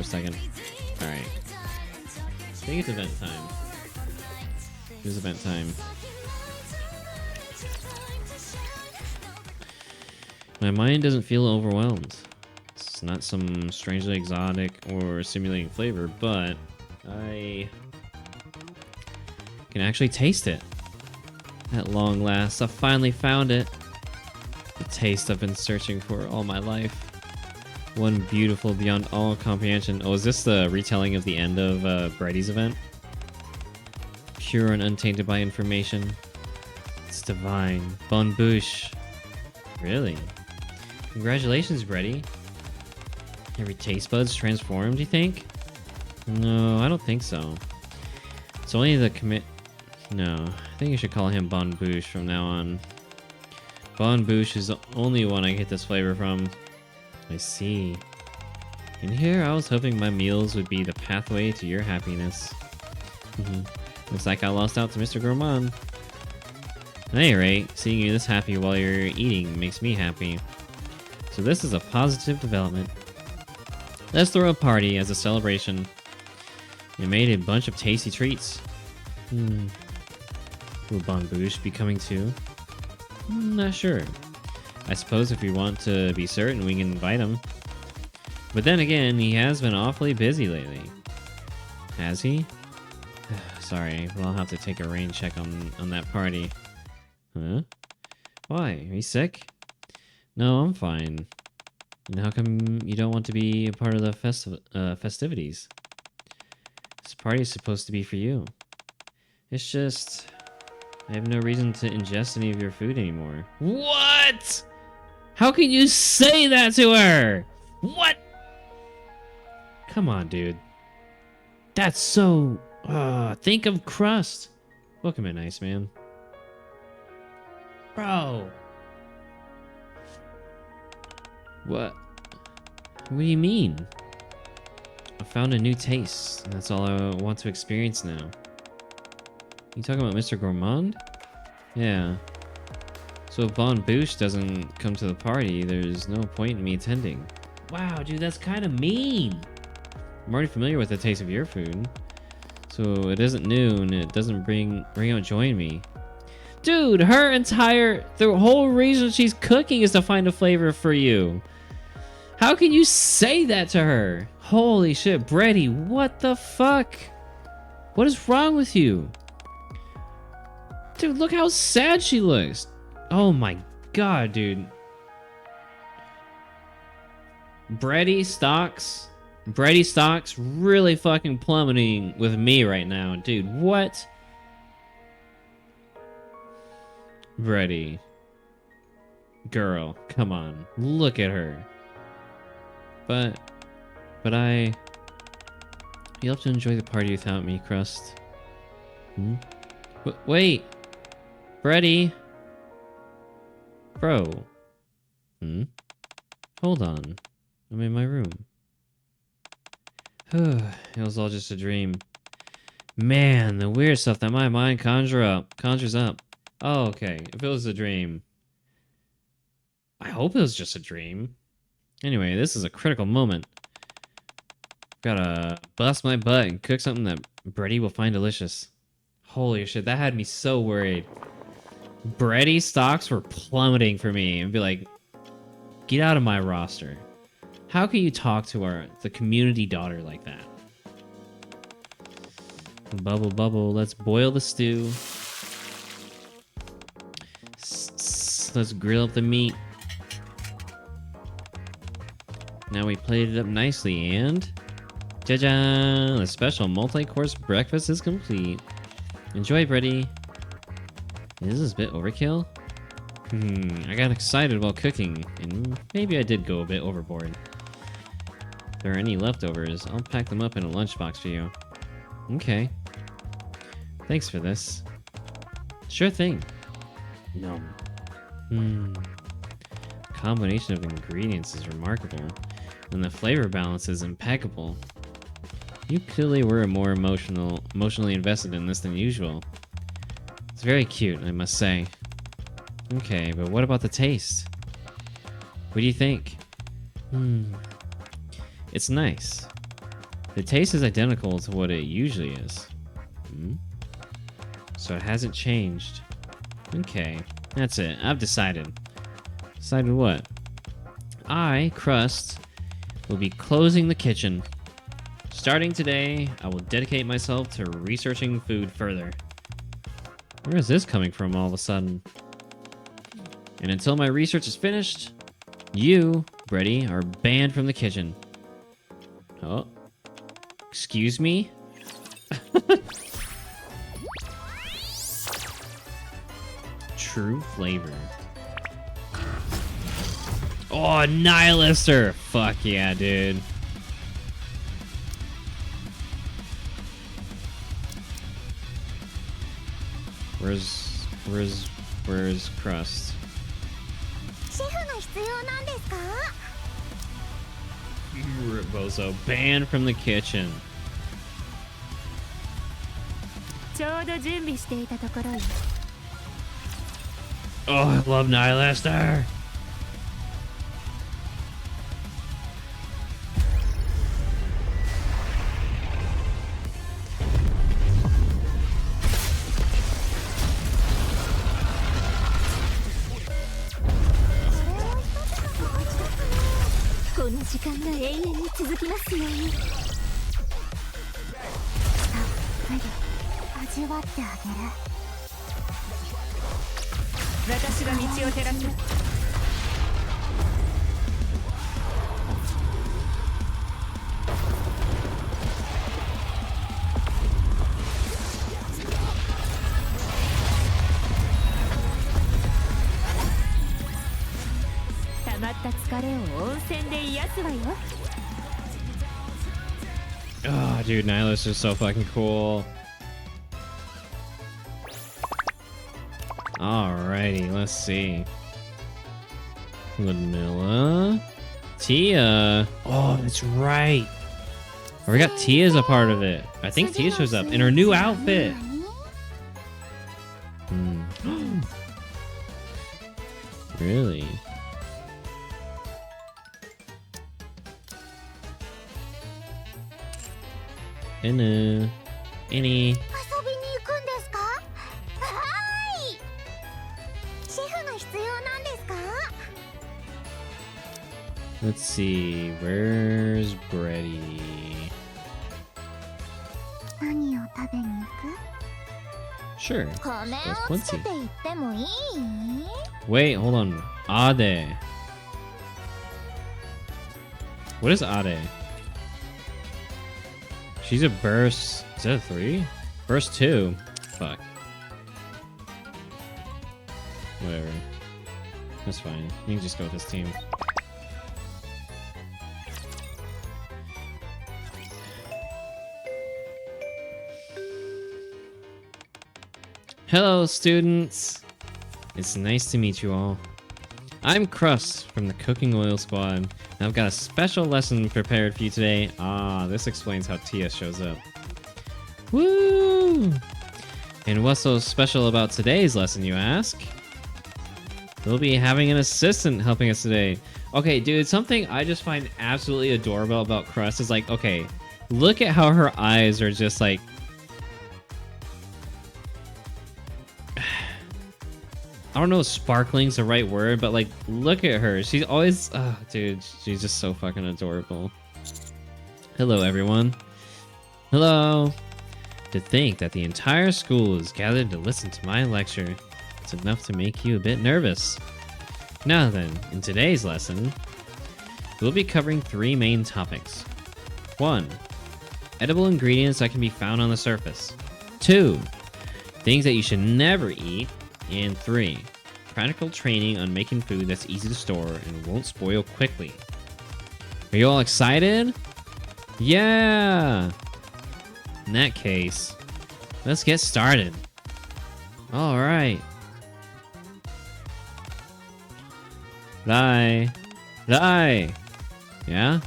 a second. Alright. I think it's event time. It is event time. My mind doesn't feel overwhelmed. It's not some strangely exotic or stimulating flavor, but I can actually taste it. At long last, I finally found it. The taste I've been searching for all my life. One beautiful beyond all comprehension. Oh, is this the retelling of the end of Brady's event? Pure and untainted by information. It's divine. Bon bouche. Really? Congratulations, Brady. Every taste bud's transformed, you think? No, I don't think so. It's only the commit... No, I think you should call him Bon Bouche from now on. Bon Bouche is the only one I get this flavor from. I see. In here, I was hoping my meals would be the pathway to your happiness. Looks like I lost out to Mr. Gourmand. At any rate, seeing you this happy while you're eating makes me happy. So this is a positive development. Let's throw a party as a celebration. You made a bunch of tasty treats. Will Bon Bouche be coming too? Not sure. I suppose if we want to be certain, we can invite him. But then again, he has been awfully busy lately. Has he? Sorry, well, I'll have to take a rain check on that party. Huh? Why? Are you sick? No, I'm fine. And how come you don't want to be a part of the festivities? This party is supposed to be for you. It's just... I have no reason to ingest any of your food anymore. What? How can you say that to her? What? Come on, dude. That's so... think of crust. Welcome in, Iceman. Bro. What? What do you mean? I found a new taste, and that's all I want to experience now. You talking about Mr. Gourmand? Yeah. So if Bon Bouche doesn't come to the party, there's no point in me attending. Wow, dude, that's kind of mean. I'm already familiar with the taste of your food. So it isn't new, and it doesn't bring out joy in me. Dude, the whole reason she's cooking is to find a flavor for you. How can you say that to her? Holy shit, Brady, what the fuck? What is wrong with you? Dude, look how sad she looks. Oh my god, dude. Brady stocks really fucking plummeting with me right now. Dude, what? Brady. Girl, come on. Look at her. But you'll have to enjoy the party without me, Crust. Wait! Brady! Bro. Hold on. I'm in my room. It was all just a dream. Man, the weird stuff that my mind conjures up. Oh, okay. If it was a dream. I hope it was just a dream. Anyway, this is a critical moment. Gotta bust my butt and cook something that Brady will find delicious. Holy shit, that had me so worried. Brady stocks were plummeting for me and be like, get out of my roster. How can you talk to the community daughter like that? Bubble, bubble, let's boil the stew. Let's grill up the meat. Now we plated it up nicely and... Jaja! The special multi-course breakfast is complete. Enjoy, Brady. Is this a bit overkill? I got excited while cooking, and maybe I did go a bit overboard. If there are any leftovers, I'll pack them up in a lunchbox for you. Okay. Thanks for this. Sure thing. No. Combination of ingredients is remarkable, and the flavor balance is impeccable. You clearly were more emotionally invested in this than usual. It's very cute, I must say. Okay, but what about the taste? What do you think? It's nice. The taste is identical to what it usually is. Hmm? So it hasn't changed. Okay, that's it. I've decided. Decided what? I, Crust, will be closing the kitchen. Starting today, I will dedicate myself to researching food further. Where is this coming from all of a sudden? And until my research is finished, you, Brady, are banned from the kitchen. Oh. Excuse me? True flavor. Oh, Nihilister! Fuck yeah, dude. Where's Crust? Bozo, banned from the kitchen. Oh, I love Nihilister! Oh, dude, Nihilus is so fucking cool. Alrighty, let's see. Vanilla. Tia. Oh, that's right. Oh, we got Tia as a part of it. I think Tia shows up in her new outfit. Really? Hello. Annie. Let's see. Where's Brady? Sure. There's plenty. Wait, hold on. Ade. What is Ade? She's a burst. Is that a 3? Burst 2. Fuck. Whatever. That's fine. You can just go with this team. Hello, students. It's nice to meet you all. I'm Crust from the Cooking Oil Squad, and I've got a special lesson prepared for you today. Ah, this explains how Tia shows up. Woo! And what's so special about today's lesson, you ask? We'll be having an assistant helping us today. Okay, dude, something I just find absolutely adorable about Crust is like, okay, look at how her eyes are just like... I don't know if sparkling's the right word, but like, look at her. She's always, dude, she's just so fucking adorable. Hello, everyone. Hello. To think that the entire school is gathered to listen to my lecture, it's enough to make you a bit nervous. Now then, in today's lesson, we'll be covering 3 main topics. 1. Edible ingredients that can be found on the surface. 2. Things that you should never eat. And 3. Practical training on making food that's easy to store and won't spoil quickly. Are you all excited? Yeah! In that case, let's get started. Alright. Rai. Yeah?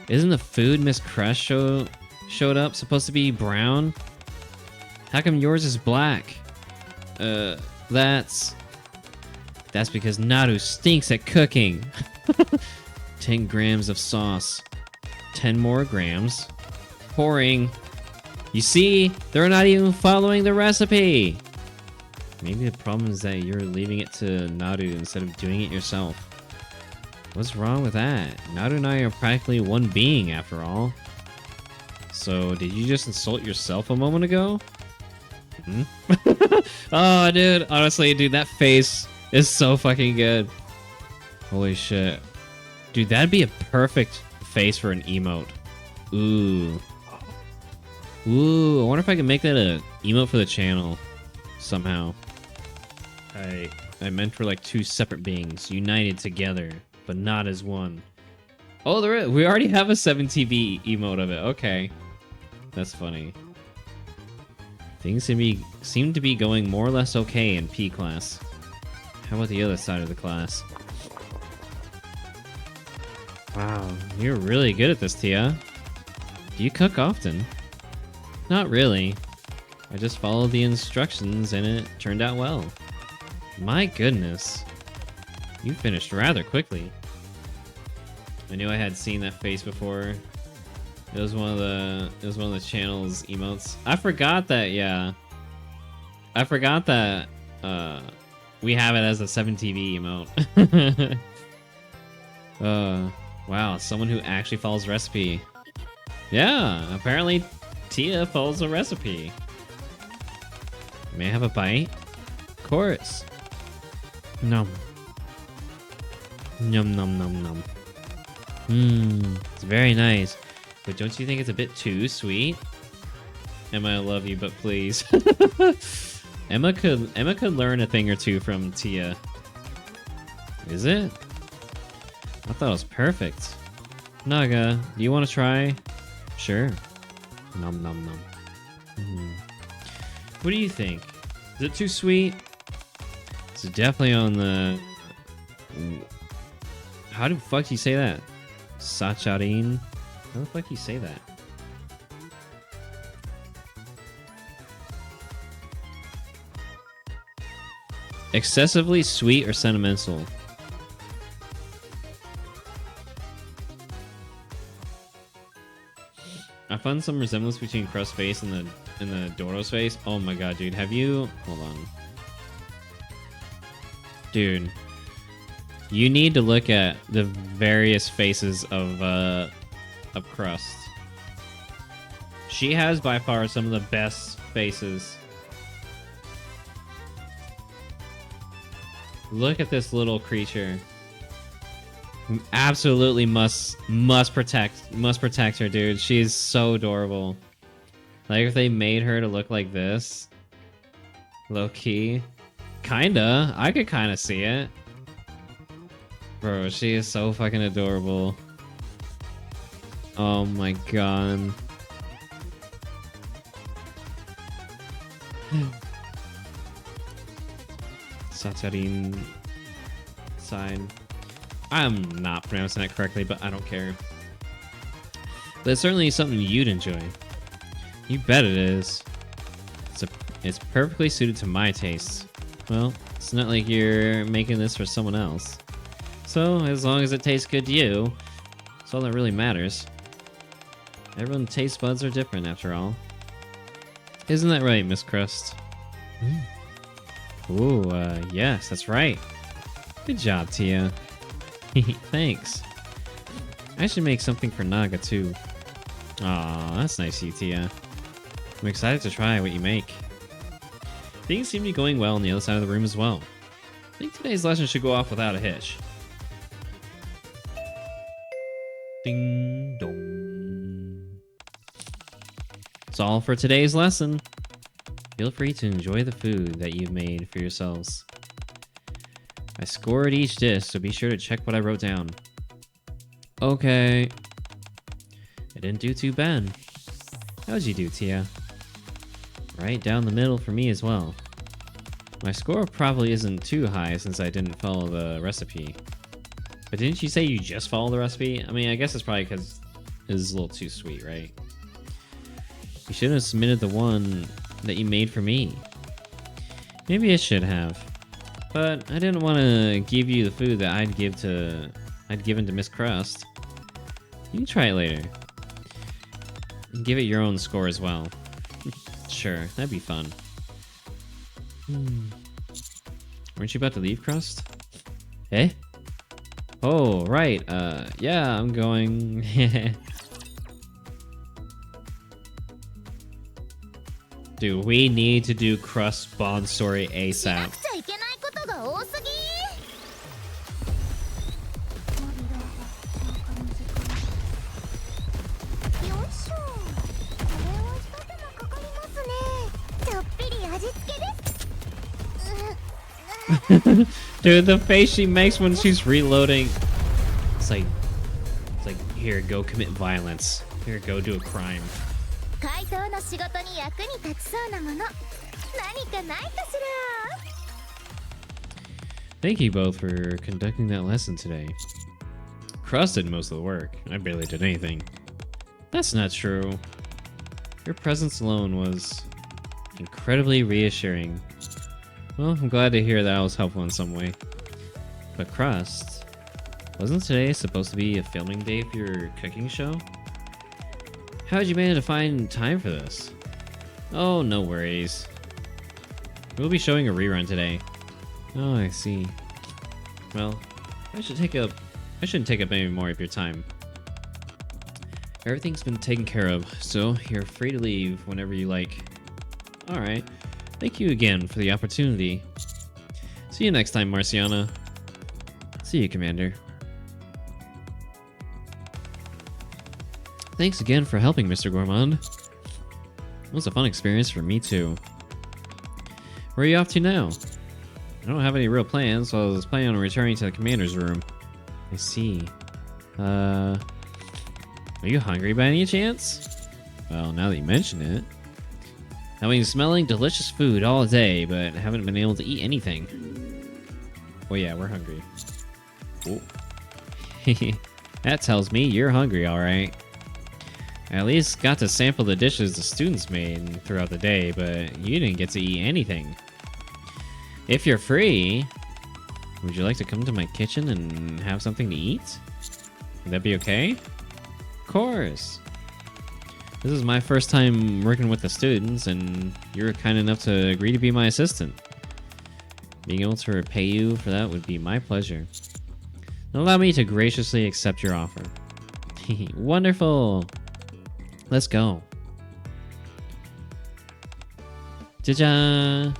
Isn't the food Miss Crush showed up supposed to be brown? How come yours is black? That's because Naru stinks at cooking. 10 grams of sauce. 10 more grams. Pouring. You see, they're not even following the recipe. Maybe the problem is that you're leaving it to Naru instead of doing it yourself. What's wrong with that? Naru and I are practically one being after all. So, did you just insult yourself a moment ago? Hmm? Oh, dude. Honestly, dude, that face is so fucking good. Holy shit. Dude, that'd be a perfect face for an emote. Ooh. Ooh, I wonder if I can make that a emote for the channel somehow. I meant for like two separate beings united together, but not as one. Oh, there is. We already have a 7TV emote of it. Okay. That's funny. Things seem to be going more or less okay in P class. How about the other side of the class? Wow, you're really good at this, Tia. Do you cook often? Not really. I just followed the instructions and it turned out well. My goodness. You finished rather quickly. I knew I had seen that face before. It was one of the channel's emotes. I forgot that, yeah. I forgot that we have it as a 7TV emote. Wow, someone who actually follows recipe. Yeah, apparently Tia follows a recipe. May I have a bite? Of course. Nom. Num num num num. It's very nice. But don't you think it's a bit too sweet? Emma, I love you, but please. Emma could learn a thing or two from Tia. Is it? I thought it was perfect. Naga, do you want to try? Sure. Nom nom nom. What do you think? Is it too sweet? It's definitely on the... How the fuck do you say that? Sacharin? How the fuck do you say that? Excessively sweet or sentimental? I found some resemblance between Crust's face and the Doro's face. Oh my god, dude. Have you... Hold on. Dude. You need to look at the various faces of Crust. She has by far some of the best faces. Look at this little creature. Absolutely must protect her, dude. She's so adorable. Like if they made her to look like this, low key, kinda. I could kind of see it, bro. She is so fucking adorable. Oh my god. Satarin side. I'm not pronouncing that correctly, but I don't care. But it's certainly something you'd enjoy. You bet it is. It's perfectly suited to my tastes. Well, it's not like you're making this for someone else. So, as long as it tastes good to you, that's all that really matters. Everyone's taste buds are different, after all. Isn't that right, Miss Crust? Ooh, yes, that's right. Good job, Tia. Thanks. I should make something for Naga, too. Aw, that's nice of you, Tia. I'm excited to try what you make. Things seem to be going well on the other side of the room as well. I think today's lesson should go off without a hitch. Ding dong. That's all for today's lesson. Feel free to enjoy the food that you've made for yourselves. I scored each dish, so be sure to check what I wrote down. Okay. I didn't do too bad. How'd you do, Tia? Right down the middle for me as well. My score probably isn't too high since I didn't follow the recipe. But didn't you say you just followed the recipe? I mean, I guess it's probably because it was a little too sweet, right? You should have submitted the one that you made for me. Maybe I should have. But I didn't want to give you the food that I'd given to Miss Crust. You can try it later. Give it your own score as well. Sure, that'd be fun. Weren't you about to leave, Crust? Eh? Oh, right. Yeah, I'm going. Dude, we need to do Crust Bond story ASAP. Dude, the face she makes when she's reloading. It's like, here, go commit violence. Here, go do a crime. Thank you both for conducting that lesson today. Crust did most of the work. I barely did anything. That's not true. Your presence alone was incredibly reassuring. Well, I'm glad to hear that I was helpful in some way. But Crust, wasn't today supposed to be a filming day for your cooking show? How did you manage to find time for this? Oh, no worries. We'll be showing a rerun today. Oh, I see. Well, I shouldn't take up any more of your time. Everything's been taken care of, so you're free to leave whenever you like. Alright. Thank you again for the opportunity. See you next time, Marciana. See you, Commander. Thanks again for helping, Mr. Gourmand. It was a fun experience for me, too. Where are you off to now? I don't have any real plans, so I was planning on returning to the commander's room. I see. Are you hungry by any chance? Well, now that you mention it. I've been smelling delicious food all day, but haven't been able to eat anything. Oh yeah, we're hungry. Oh. That tells me you're hungry, alright. I at least got to sample the dishes the students made throughout the day, but you didn't get to eat anything. If you're free, would you like to come to my kitchen and have something to eat? Would that be okay? Of course. This is my first time working with the students, and you're kind enough to agree to be my assistant. Being able to repay you for that would be my pleasure. Allow me to graciously accept your offer. Wonderful! Let's go. Ja-ja!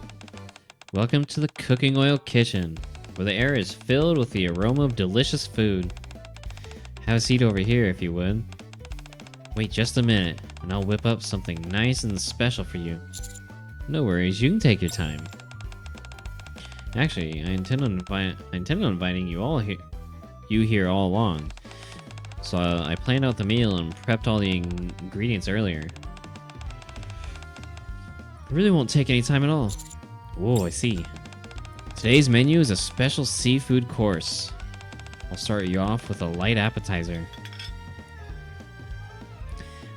Welcome to the cooking oil kitchen, where the air is filled with the aroma of delicious food. Have a seat over here if you would. Wait just a minute, and I'll whip up something nice and special for you. No worries, you can take your time. Actually, I intend on inviting you here all along. So I planned out the meal and prepped all the ingredients earlier. It really won't take any time at all. Whoa, I see. Today's menu is a special seafood course. I'll start you off with a light appetizer.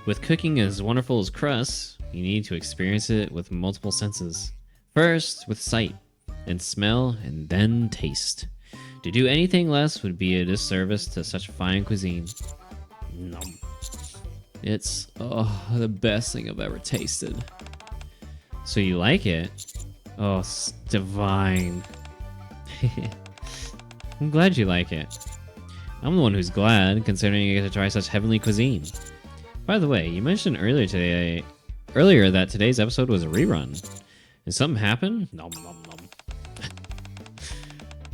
With cooking as wonderful as Crust, you need to experience it with multiple senses. First, with sight, and smell, and then taste. To do anything less would be a disservice to such fine cuisine. Nom. It's, the best thing I've ever tasted. So you like it? Oh, it's divine. I'm glad you like it. I'm the one who's glad, considering you get to try such heavenly cuisine. By the way, you mentioned earlier that today's episode was a rerun. Did something happen? Nom nom nom.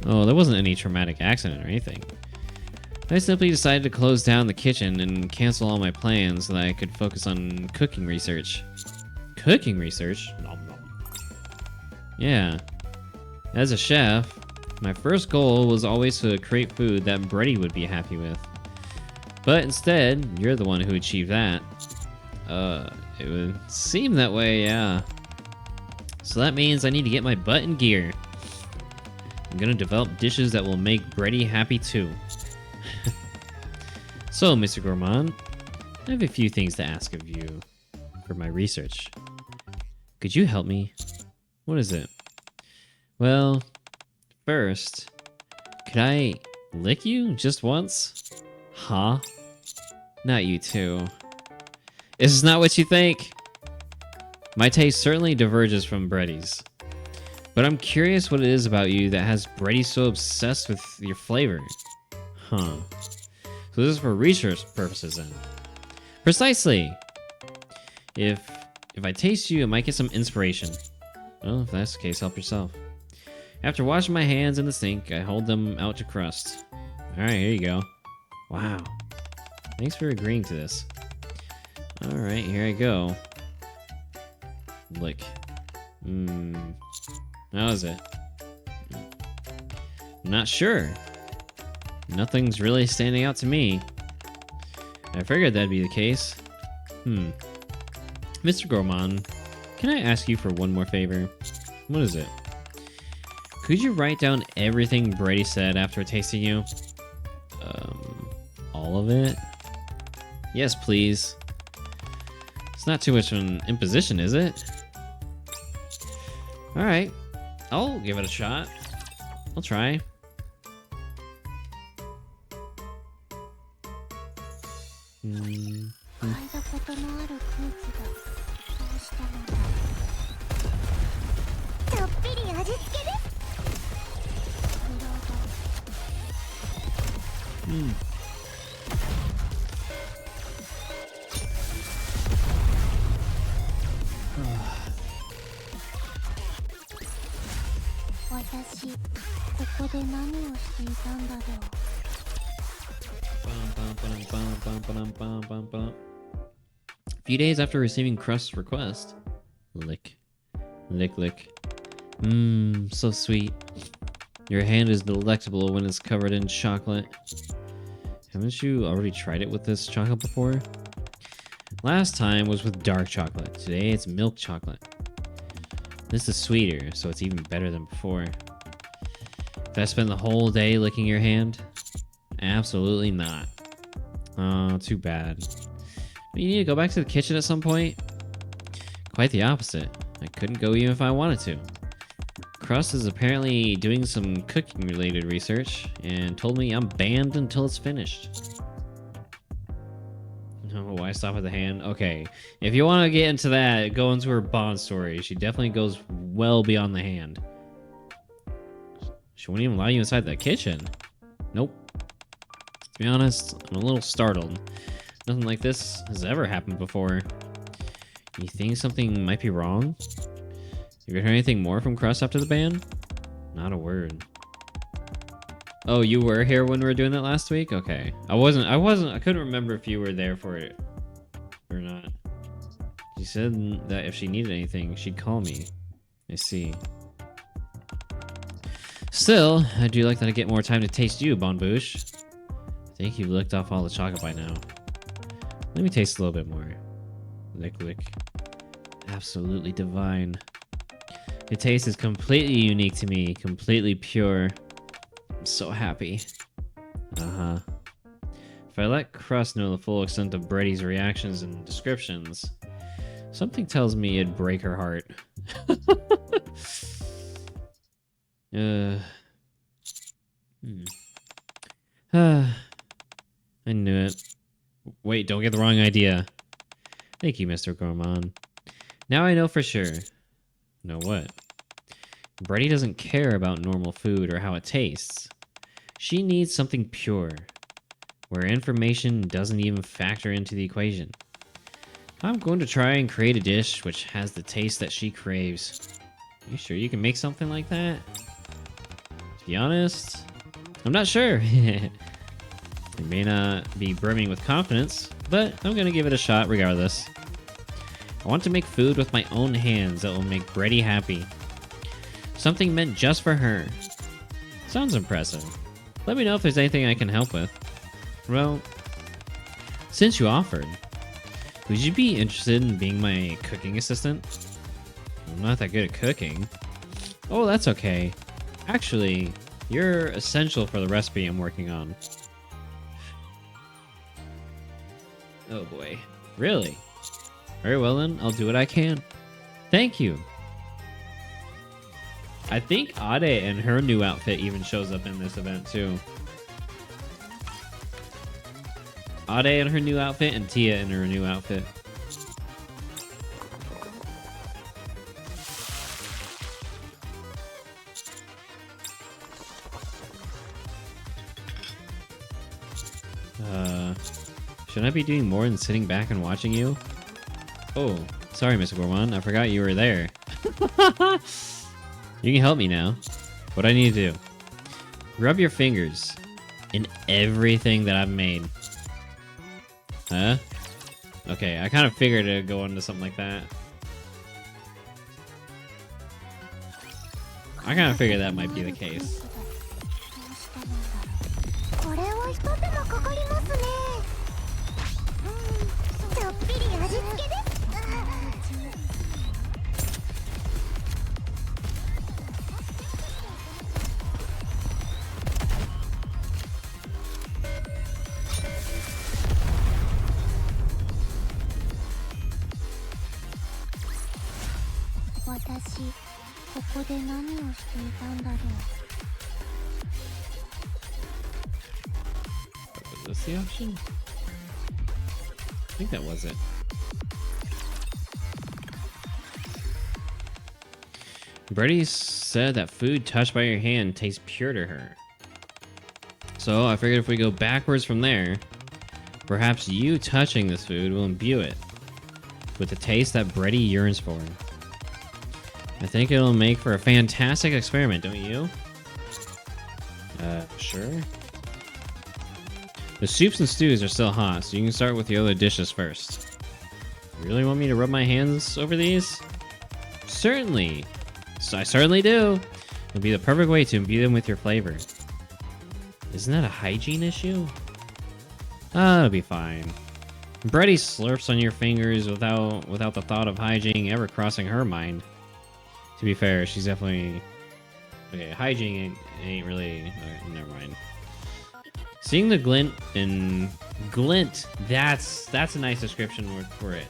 Oh, there wasn't any traumatic accident or anything. I simply decided to close down the kitchen and cancel all my plans so that I could focus on cooking research. Cooking research? Nom nom. Yeah. As a chef, my first goal was always to create food that Brady would be happy with. But instead, you're the one who achieved that. It would seem that way, yeah. So that means I need to get my butt in gear. I'm gonna develop dishes that will make Brady happy too. So, Mr. Gourmand, I have a few things to ask of you for my research. Could you help me? What is it? Well, first, could I lick you just once? Huh? Not you too. It's not what you think. My taste certainly diverges from Bready's. But I'm curious what it is about you that has Brady so obsessed with your flavor. Huh. So this is for research purposes then. Precisely! If I taste you, I might get some inspiration. Well, if that's the case, help yourself. After washing my hands in the sink, I hold them out to Crust. Alright, here you go. Wow. Thanks for agreeing to this. Alright, here I go. Lick. How is it? Not sure. Nothing's really standing out to me. I figured that'd be the case. Mr. Gourmand, can I ask you for one more favor? What is it? Could you write down everything Brady said after tasting you? All of it? Yes, please. It's not too much of an imposition, is it? Alright. I'll give it a shot. I'll try. A few days after receiving Crust's request. Lick. Lick, lick. So sweet. Your hand is delectable when it's covered in chocolate. Haven't you already tried it with this chocolate before? Last time was with dark chocolate. Today it's milk chocolate. This is sweeter, so it's even better than before. Did I spend the whole day licking your hand? Absolutely not. Oh, too bad. But you need to go back to the kitchen at some point? Quite the opposite. I couldn't go even if I wanted to. Crust is apparently doing some cooking-related research and told me I'm banned until it's finished. Oh, why stop at the hand? Okay, if you want to get into that, go into her Bond story. She definitely goes well beyond the hand. She won't even allow you inside the kitchen. Nope. To be honest, I'm a little startled. Nothing like this has ever happened before. You think something might be wrong? Have you heard anything more from Crust after the ban? Not a word. Oh, you were here when we were doing that last week? Okay. I couldn't remember if you were there for it or not. She said that if she needed anything, she'd call me. I see. Still, I do like that I get more time to taste you, Bon Bouche. I think you've licked off all the chocolate by now. Let me taste a little bit more. Lick, lick. Absolutely divine. Your taste is completely unique to me, completely pure. I'm so happy. Uh-huh. If I let Crust know the full extent of Brady's reactions and descriptions, something tells me it'd break her heart. I knew it. Wait, don't get the wrong idea. Thank you, Mr. Gourmand. Now I know for sure. Know what? Brady doesn't care about normal food or how it tastes. She needs something pure, where information doesn't even factor into the equation. I'm going to try and create a dish which has the taste that she craves. Are you sure you can make something like that? To be honest, I'm not sure. It may not be brimming with confidence, but I'm going to give it a shot regardless. I want to make food with my own hands that will make Brady happy. Something meant just for her. Sounds impressive. Let me know if there's anything I can help with. Well, since you offered, would you be interested in being my cooking assistant? I'm not that good at cooking. Oh, that's okay. Actually, you're essential for the recipe I'm working on. Oh boy. Really? Very well then, I'll do what I can. Thank you. I think Ade and her new outfit even shows up in this event too. Ade in her new outfit and Tia in her new outfit. Should I be doing more than sitting back and watching you? Oh, sorry, Mr. Gourmand. I forgot you were there. You can help me now. What do I need to do? Rub your fingers in everything that I've made. Huh? Okay, I kind of figured it'd go into something like that. I kind of figured that might be the case. Was this the option? I think that was it. Brady said that food touched by your hand tastes pure to her. So I figured if we go backwards from there, perhaps you touching this food will imbue it with the taste that Brady yearns for. I think it'll make for a fantastic experiment, don't you? Sure. The soups and stews are still hot, so you can start with the other dishes first. You really want me to rub my hands over these? Certainly. So I certainly do. It'll be the perfect way to imbue them with your flavor. Isn't that a hygiene issue? It'll be fine. Brady slurps on your fingers without the thought of hygiene ever crossing her mind. To be fair, she's definitely... Okay, hygiene ain't really... never mind. Seeing the glint in... Glint! That's a nice description word for it.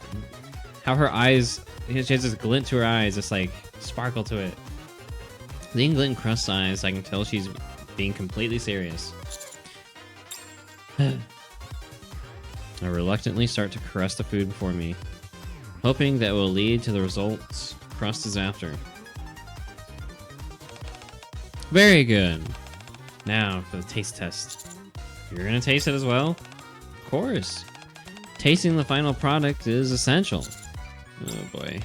How her eyes... She has this glint to her eyes, this like sparkle to it. Seeing glint in Crust's eyes, I can tell she's being completely serious. I reluctantly start to caress the food before me, hoping that will lead to the results Crust is after. Very good. Now for the taste test. You're gonna taste it as well? Of course. Tasting the final product is essential. Oh boy.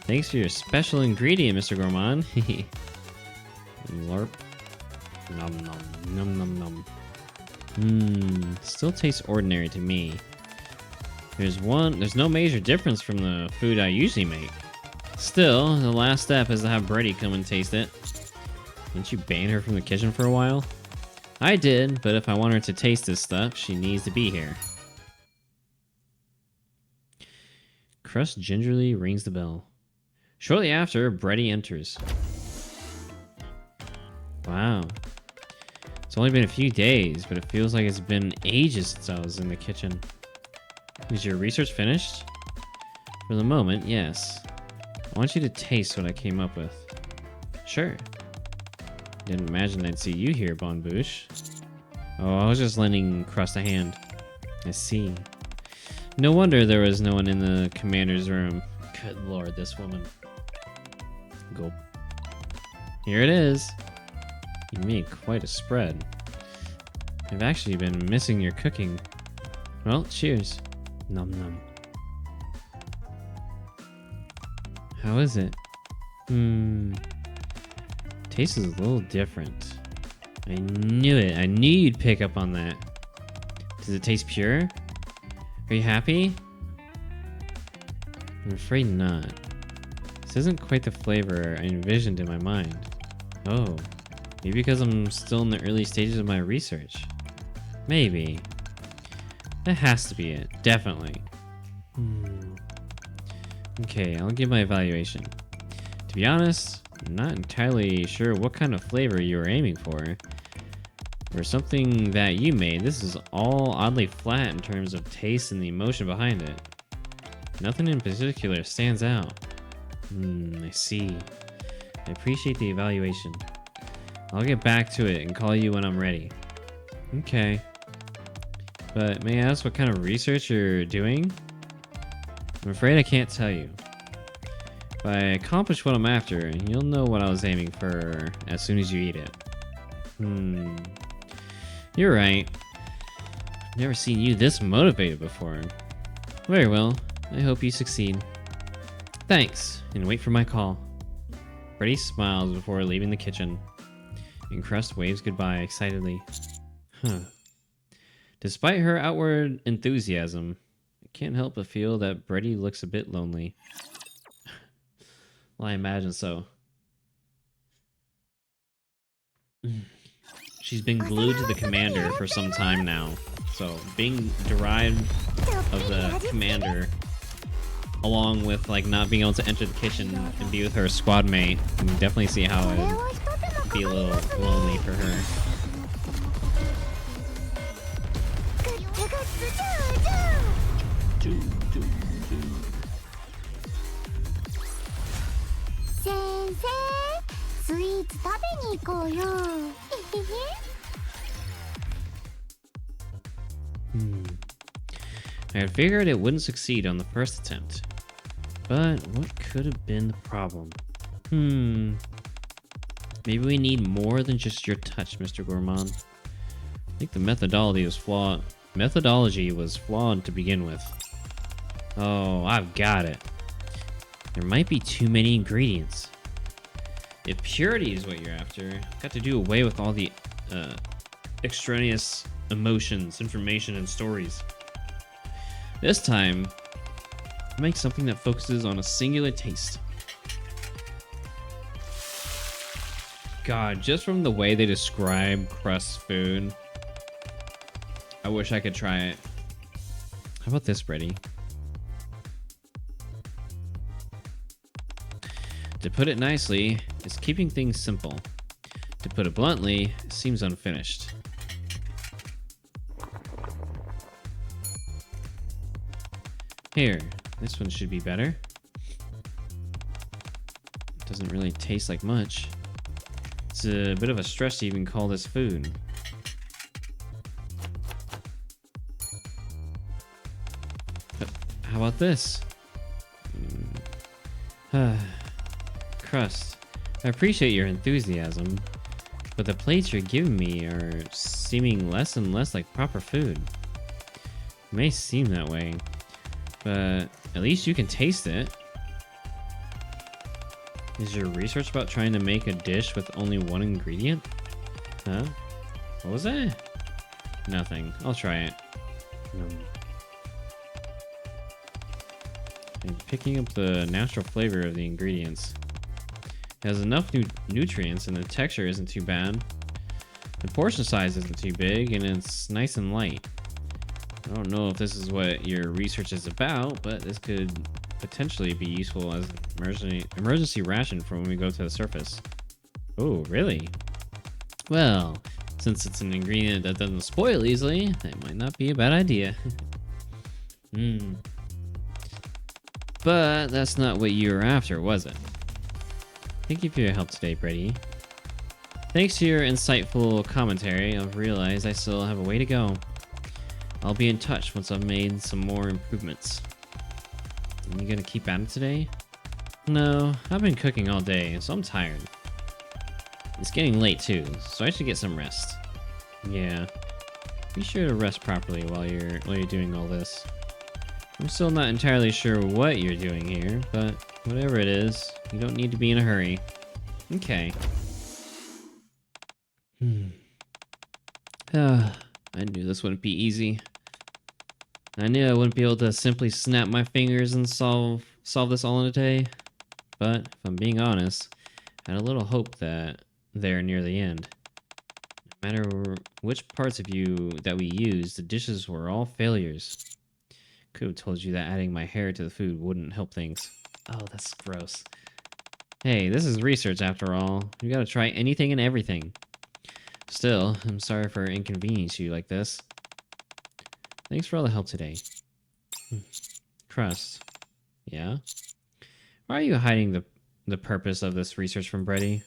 Thanks for your special ingredient, Mr. Gourmand. Larp. Nom nom. Nom nom nom. Still tastes ordinary to me. There's no major difference from the food I usually make. Still, the last step is to have Brady come and taste it. Didn't you ban her from the kitchen for a while? I did, but if I want her to taste this stuff, she needs to be here. Crust gingerly rings the bell. Shortly after, Brady enters. Wow. It's only been a few days, but it feels like it's been ages since I was in the kitchen. Is your research finished? For the moment, yes. I want you to taste what I came up with. Sure. Didn't imagine I'd see you here, Bon Bouche. Oh, I was just lending Crust a hand. I see. No wonder there was no one in the commander's room. Good lord, this woman. Gulp. Here it is. You made quite a spread. I've actually been missing your cooking. Well, cheers. Nom nom. How is it? Tastes is a little different. I knew it. I knew you'd pick up on that. Does it taste pure? Are you happy? I'm afraid not. This isn't quite the flavor I envisioned in my mind. Oh, maybe because I'm still in the early stages of my research. Maybe. That has to be it. Definitely. Okay, I'll give my evaluation. To be honest, I'm not entirely sure what kind of flavor you were aiming for. For something that you made, this is all oddly flat in terms of taste and the emotion behind it. Nothing in particular stands out. I see. I appreciate the evaluation. I'll get back to it and call you when I'm ready. Okay. But may I ask what kind of research you're doing? I'm afraid I can't tell you. If I accomplish what I'm after, you'll know what I was aiming for as soon as you eat it. You're right. Never seen you this motivated before. Very well. I hope you succeed. Thanks, and wait for my call. Freddy smiles before leaving the kitchen, and Crust waves goodbye excitedly. Huh. Despite her outward enthusiasm, I can't help but feel that Freddy looks a bit lonely. Well, I imagine so. She's been glued to the commander for some time now, so being derived of the commander, along with like not being able to enter the kitchen and be with her squad mate, you can definitely see how it'd be a little lonely for her. I had figured it wouldn't succeed on the first attempt. But what could have been the problem? Maybe we need more than just your touch, Mr. Gourmand. I think the methodology was flawed. Methodology was flawed to begin with. Oh, I've got it. There might be too many ingredients. If purity is what you're after, I've got to do away with all the extraneous emotions, information, and stories. This time, I'll make something that focuses on a singular taste. God, just from the way they describe Crust's food, I wish I could try it. How about this, Freddy? To put it nicely, it's keeping things simple. To put it bluntly, it seems unfinished. Here, this one should be better. Doesn't really taste like much. It's a bit of a stretch to even call this food. But how about this? Crust, I appreciate your enthusiasm, but the plates you're giving me are seeming less and less like proper food. It may seem that way, but at least you can taste it. Is your research about trying to make a dish with only one ingredient? Huh? What was that? Nothing. I'll try it. I'm picking up the natural flavor of the ingredients. It has enough nutrients and the texture isn't too bad. The portion size isn't too big and it's nice and light. I don't know if this is what your research is about, but this could potentially be useful as an emergency ration for when we go to the surface. Oh, really? Well, since it's an ingredient that doesn't spoil easily, that might not be a bad idea. But that's not what you were after, was it? Thank you for your help today, Freddy. Thanks to your insightful commentary, I've realized I still have a way to go. I'll be in touch once I've made some more improvements. Are you gonna keep at it today? No, I've been cooking all day, so I'm tired. It's getting late too, so I should get some rest. Yeah. Be sure to rest properly while you're doing all this. I'm still not entirely sure what you're doing here, but whatever it is, you don't need to be in a hurry. Okay. I knew this wouldn't be easy. I knew I wouldn't be able to simply snap my fingers and solve this all in a day. But if I'm being honest, I had a little hope that there near the end. No matter which parts of you that we used, the dishes were all failures. Could have told you that adding my hair to the food wouldn't help things. Oh, that's gross. Hey, this is research after all. You gotta try anything and everything. Still, I'm sorry for inconveniencing you like this. Thanks for all the help today. Crust. Yeah? Why are you hiding the purpose of this research from Freddy?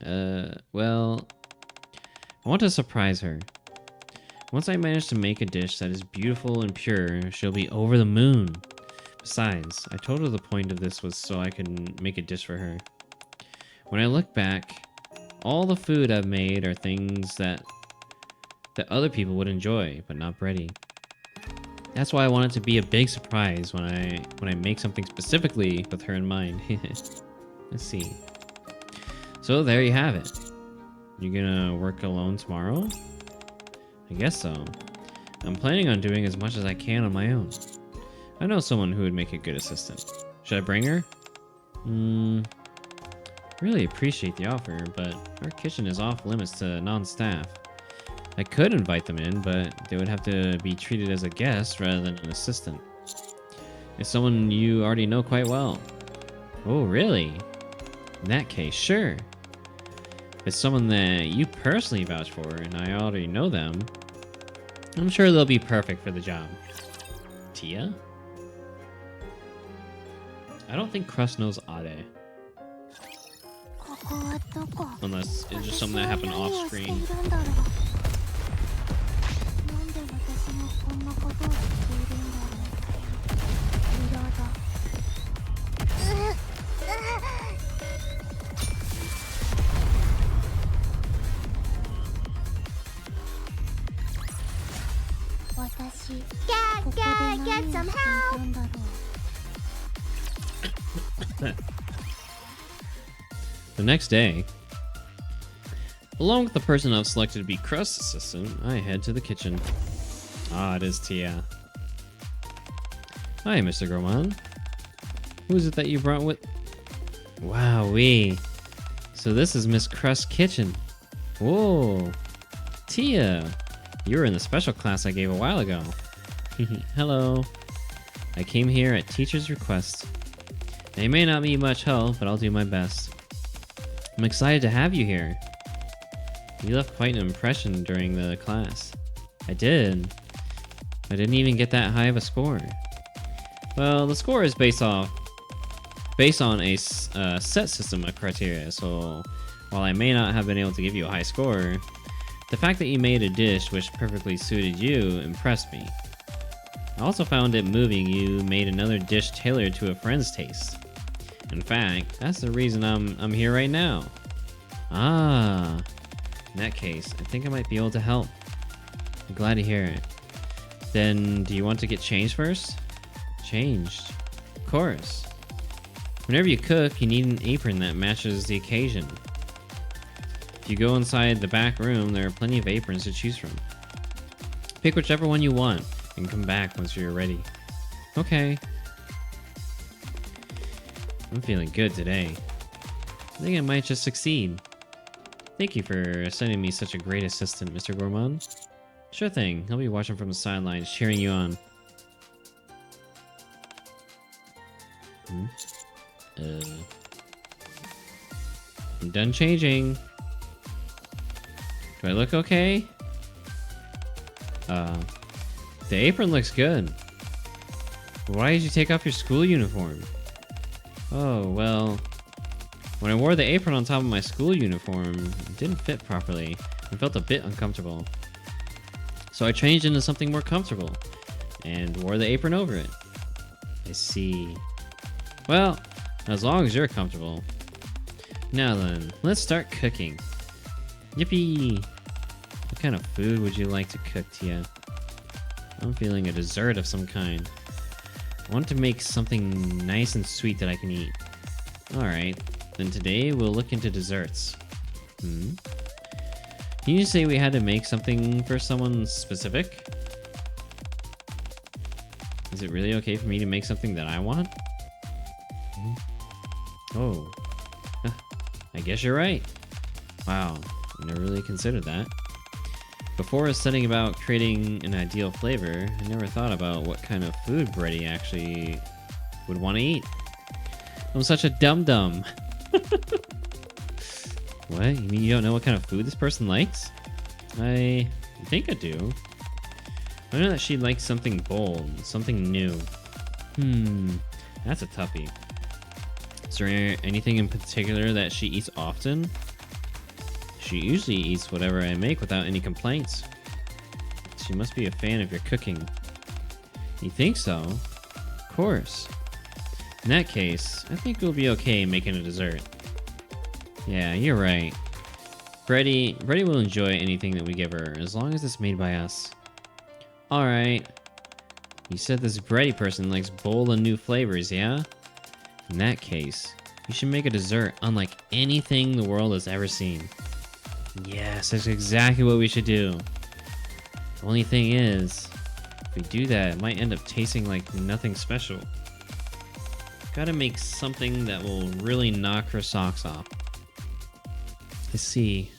Well, I want to surprise her. Once I manage to make a dish that is beautiful and pure, she'll be over the moon. Besides, I told her the point of this was so I could make a dish for her. When I look back, all the food I've made are things that that other people would enjoy, but not Brady. That's why I want it to be a big surprise when I make something specifically with her in mind. Let's see. So there you have it. You gonna work alone tomorrow? I guess so. I'm planning on doing as much as I can on my own. I know someone who would make a good assistant. Should I bring her? Really appreciate the offer, but our kitchen is off limits to non-staff. I could invite them in, but they would have to be treated as a guest rather than an assistant. It's someone you already know quite well. Oh, really? In that case, sure. If it's someone that you personally vouch for and I already know them, I'm sure they'll be perfect for the job. Tia? I don't think Crust knows Ade. Unless it's just something that happened off screen. Get some help! The next day, along with the person I've selected to be Crust's assistant, I head to the kitchen. Ah, it is Tia. Hi, Mr. Gourmand. Who is it that you brought with? Wowee. So this is Miss Crust's kitchen. Whoa. Tia. You were in the special class I gave a while ago. Hello. I came here at teacher's request. They may not be much help, but I'll do my best. I'm excited to have you here. You left quite an impression during the class. I did. I didn't even get that high of a score. Well, the score is based on a set system of criteria, so while I may not have been able to give you a high score, the fact that you made a dish which perfectly suited you impressed me. I also found it moving you made another dish tailored to a friend's taste. In fact, that's the reason I'm here right now. Ah, in that case, I think I might be able to help. I'm glad to hear it. Then, do you want to get changed first? Changed? Of course. Whenever you cook, you need an apron that matches the occasion. If you go inside the back room, there are plenty of aprons to choose from. Pick whichever one you want and come back once you're ready. Okay. I'm feeling good today. I think I might just succeed. Thank you for sending me such a great assistant, Mr. Gourmand. Sure thing. I'll be watching from the sidelines, cheering you on. I'm done changing. Do I look okay? The apron looks good. Why did you take off your school uniform? Oh, well, when I wore the apron on top of my school uniform, it didn't fit properly and felt a bit uncomfortable. So I changed into something more comfortable and wore the apron over it. I see. Well, as long as you're comfortable. Now then, let's start cooking. Yippee! What kind of food would you like to cook, Tia? I'm feeling a dessert of some kind. I want to make something nice and sweet that I can eat. Alright, then today we'll look into desserts. Can you say we had to make something for someone specific? Is it really okay for me to make something that I want? Oh. I guess you're right. Wow, I never really considered that. Before studying about creating an ideal flavor, I never thought about what kind of food Brady actually would want to eat. I'm such a dum-dum. What? You mean you don't know what kind of food this person likes? I think I do. I know that she likes something bold, something new. That's a toughie. Is there anything in particular that she eats often? She usually eats whatever I make without any complaints. She must be a fan of your cooking. You think so? Of course. In that case, I think we'll be okay making a dessert. Yeah, you're right. Brady will enjoy anything that we give her, as long as it's made by us. Alright. You said this Brady person likes bold and new flavors, yeah? In that case, you should make a dessert unlike anything the world has ever seen. Yes, that's exactly what we should do. The only thing is, if we do that, it might end up tasting like nothing special. Gotta make something that will really knock her socks off. Let's see.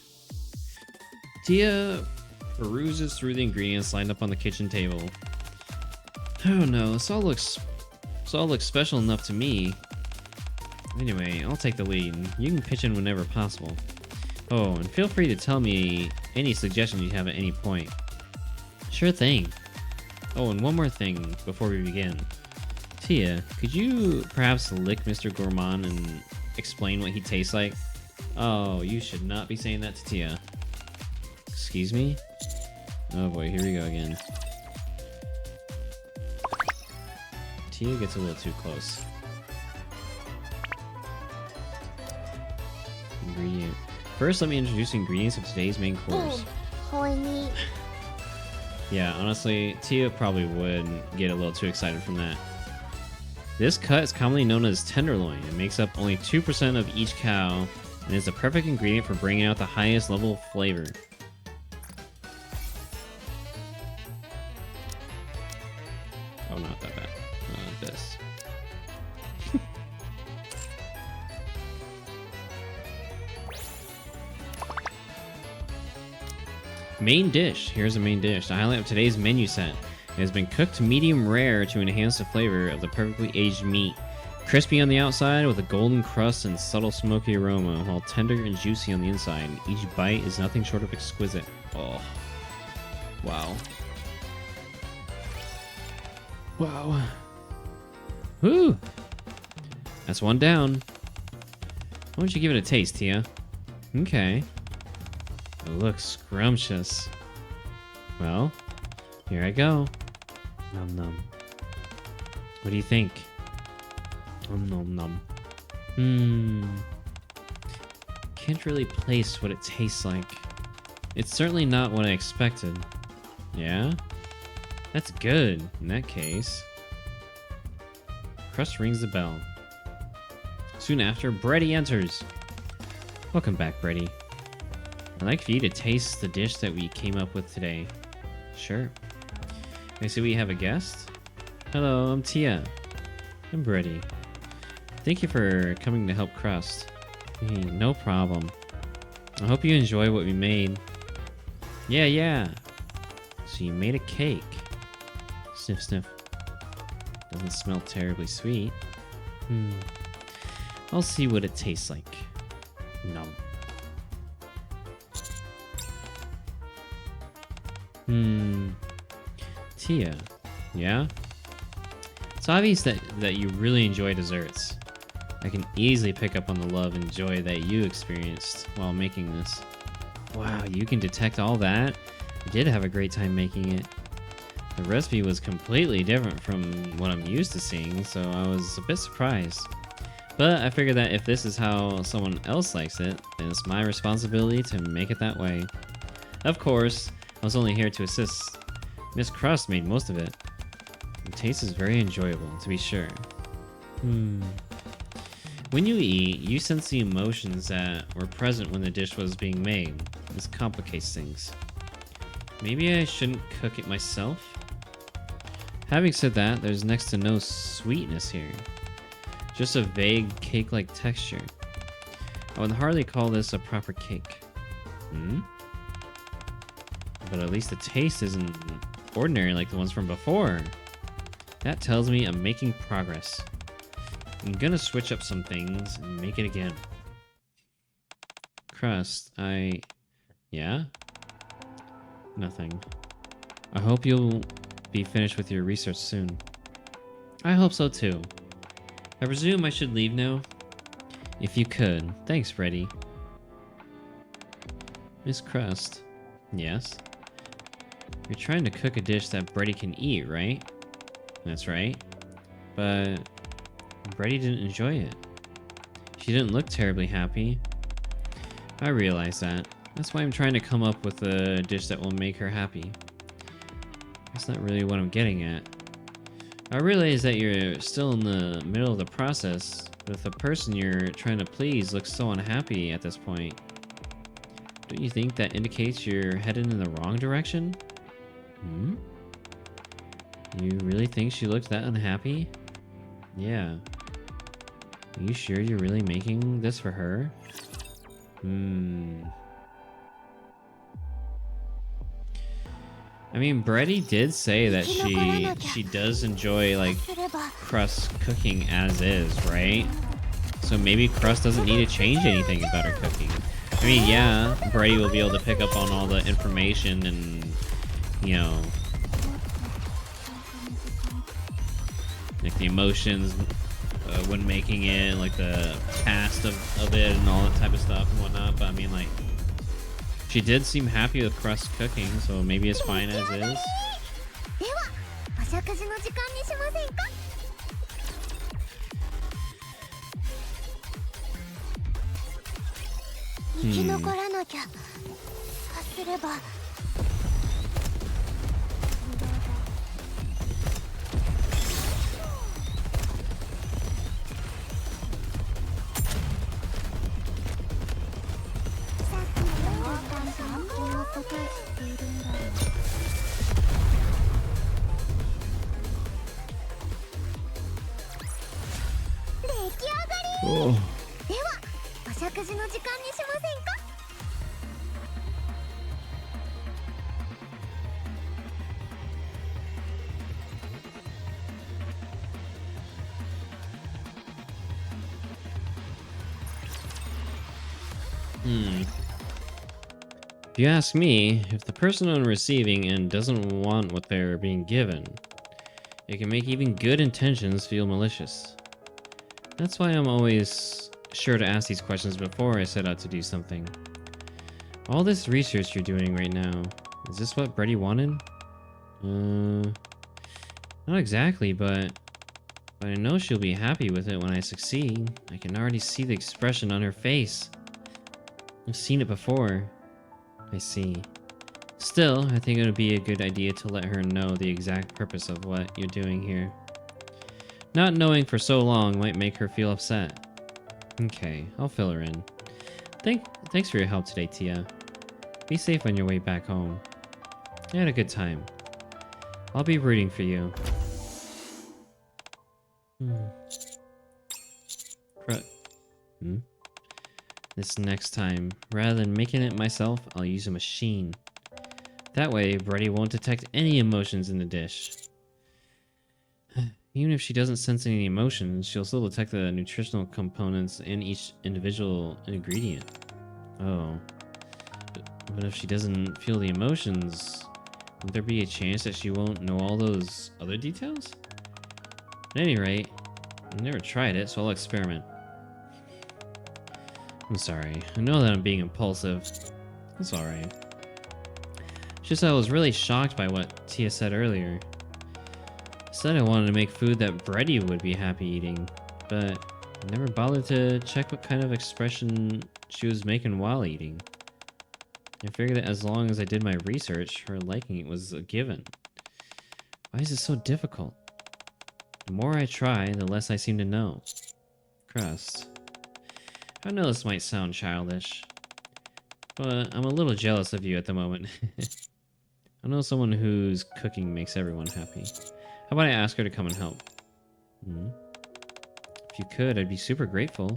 Tia peruses through the ingredients lined up on the kitchen table. I don't know, this all looks special enough to me. Anyway, I'll take the lead. You can pitch in whenever possible. Oh, and feel free to tell me any suggestions you have at any point. Sure thing. Oh, and one more thing before we begin. Tia, could you perhaps lick Mr. Gourmand and explain what he tastes like? Oh, you should not be saying that to Tia. Excuse me? Oh boy, here we go again. Tia gets a little too close. Ingredient. First, let me introduce the ingredients of today's main course. Yeah, honestly, Tia probably would get a little too excited from that. This cut is commonly known as tenderloin. It makes up only 2% of each cow and is the perfect ingredient for bringing out the highest level of flavor. Oh, not that bad. This. Main dish. Here's the main dish. The highlight of today's menu set. It has been cooked to medium rare to enhance the flavor of the perfectly aged meat. Crispy on the outside with a golden crust and subtle smoky aroma, while tender and juicy on the inside. Each bite is nothing short of exquisite. Oh. Wow. Wow. Whew. That's one down. Why don't you give it a taste, Tia? Okay. It looks scrumptious. Well, here I go. Nom nom. What do you think? Nom nom nom. Can't really place what it tastes like. It's certainly not what I expected. Yeah? That's good, in that case. Crust rings the bell. Soon after, Brady enters. Welcome back, Brady. I'd like for you to taste the dish that we came up with today. Sure. I see we have a guest. Hello, I'm Tia. I'm Brady. Thank you for coming to help Crust. Hey, no problem. I hope you enjoy what we made. Yeah. So you made a cake. Sniff, sniff. Doesn't smell terribly sweet. I'll see what it tastes like. Nom. Tia. Yeah? It's obvious that you really enjoy desserts. I can easily pick up on the love and joy that you experienced while making this. Wow, you can detect all that? I did have a great time making it. The recipe was completely different from what I'm used to seeing, so I was a bit surprised. But I figured that if this is how someone else likes it, then it's my responsibility to make it that way. Of course, I was only here to assist. Miss Crust made most of it. The taste is very enjoyable, to be sure. When you eat, you sense the emotions that were present when the dish was being made. This complicates things. Maybe I shouldn't cook it myself? Having said that, there's next to no sweetness here. Just a vague cake-like texture. I would hardly call this a proper cake. But at least the taste isn't ordinary like the ones from before. That tells me I'm making progress. I'm gonna switch up some things and make it again. Crust, yeah? Nothing. I hope you'll be finished with your research soon. I hope so too. I presume I should leave now? If you could. Thanks, Freddy. Miss Crust. Yes? You're trying to cook a dish that Brady can eat, right? That's right. But Brady didn't enjoy it. She didn't look terribly happy. I realize that. That's why I'm trying to come up with a dish that will make her happy. That's not really what I'm getting at. I realize that you're still in the middle of the process, but if the person you're trying to please looks so unhappy at this point, don't you think that indicates you're headed in the wrong direction? Hmm? You really think she looked that unhappy? Yeah. Are you sure you're really making this for her? I mean, Brady did say that she does enjoy, like, Crust cooking as is, right? So maybe Crust doesn't need to change anything about her cooking. I mean, yeah, Brady will be able to pick up on all the information and, you know, like the emotions when making it, like the cast of it and all that type of stuff and whatnot. But I mean, like, she did seem happy with Crust cooking, so maybe it's fine as is. Oh. If you ask me, if the person on receiving end doesn't want what they're being given, it can make even good intentions feel malicious. That's why I'm always sure to ask these questions before I set out to do something. All this research you're doing right now, is this what Brady wanted? Not exactly, but I know she'll be happy with it when I succeed. I can already see the expression on her face. I've seen it before. I see. Still, I think it would be a good idea to let her know the exact purpose of what you're doing here. Not knowing for so long might make her feel upset. Okay, I'll fill her in. Thanks for your help today, Tia. Be safe on your way back home. I had a good time. I'll be rooting for you. This next time, rather than making it myself, I'll use a machine. That way, Brady won't detect any emotions in the dish. Even if she doesn't sense any emotions, she'll still detect the nutritional components in each individual ingredient. Oh. But if she doesn't feel the emotions, would there be a chance that she won't know all those other details? At any rate, I've never tried it, so I'll experiment. I'm sorry. I know that I'm being impulsive. That's alright. Just I was really shocked by what Tia said earlier. I said I wanted to make food that Brady would be happy eating, but I never bothered to check what kind of expression she was making while eating. I figured that as long as I did my research, her liking it was a given. Why is it so difficult? The more I try, the less I seem to know. Crust. I know this might sound childish, but I'm a little jealous of you at the moment. I know someone whose cooking makes everyone happy. How about I ask her to come and help? If you could, I'd be super grateful.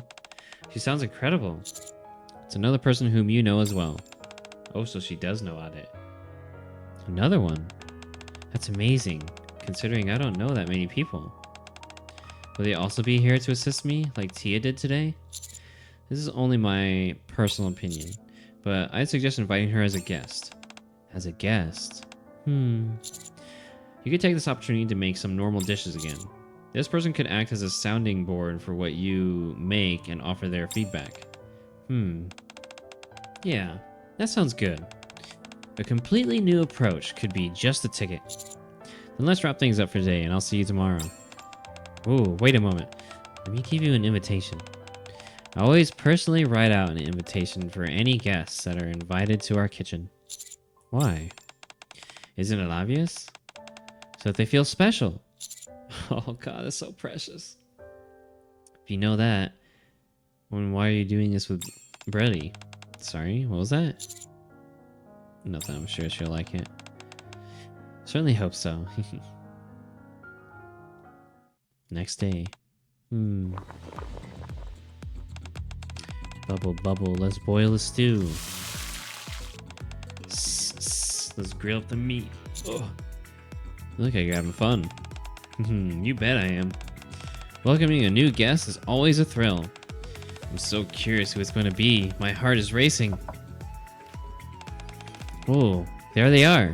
She sounds incredible. It's another person whom you know as well. Oh, so she does know Ade. Another one? That's amazing, considering I don't know that many people. Will they also be here to assist me, like Tia did today? This is only my personal opinion, but I'd suggest inviting her as a guest. As a guest? You could take this opportunity to make some normal dishes again. This person could act as a sounding board for what you make and offer their feedback. Yeah, that sounds good. A completely new approach could be just the ticket. Then let's wrap things up for today, and I'll see you tomorrow. Ooh, wait a moment. Let me give you an invitation. I always personally write out an invitation for any guests that are invited to our kitchen. Why? Isn't it obvious? So that they feel special. Oh god, that's so precious. If you know that, then why are you doing this with Brady? Sorry, what was that? Nothing, I'm sure she'll like it. Certainly hope so. Next day. Bubble, bubble, let's boil the stew. Let's grill up the meat. Oh. Look like you're having fun. You bet I am. Welcoming a new guest is always a thrill. I'm so curious who it's going to be. My heart is racing. Oh, there they are.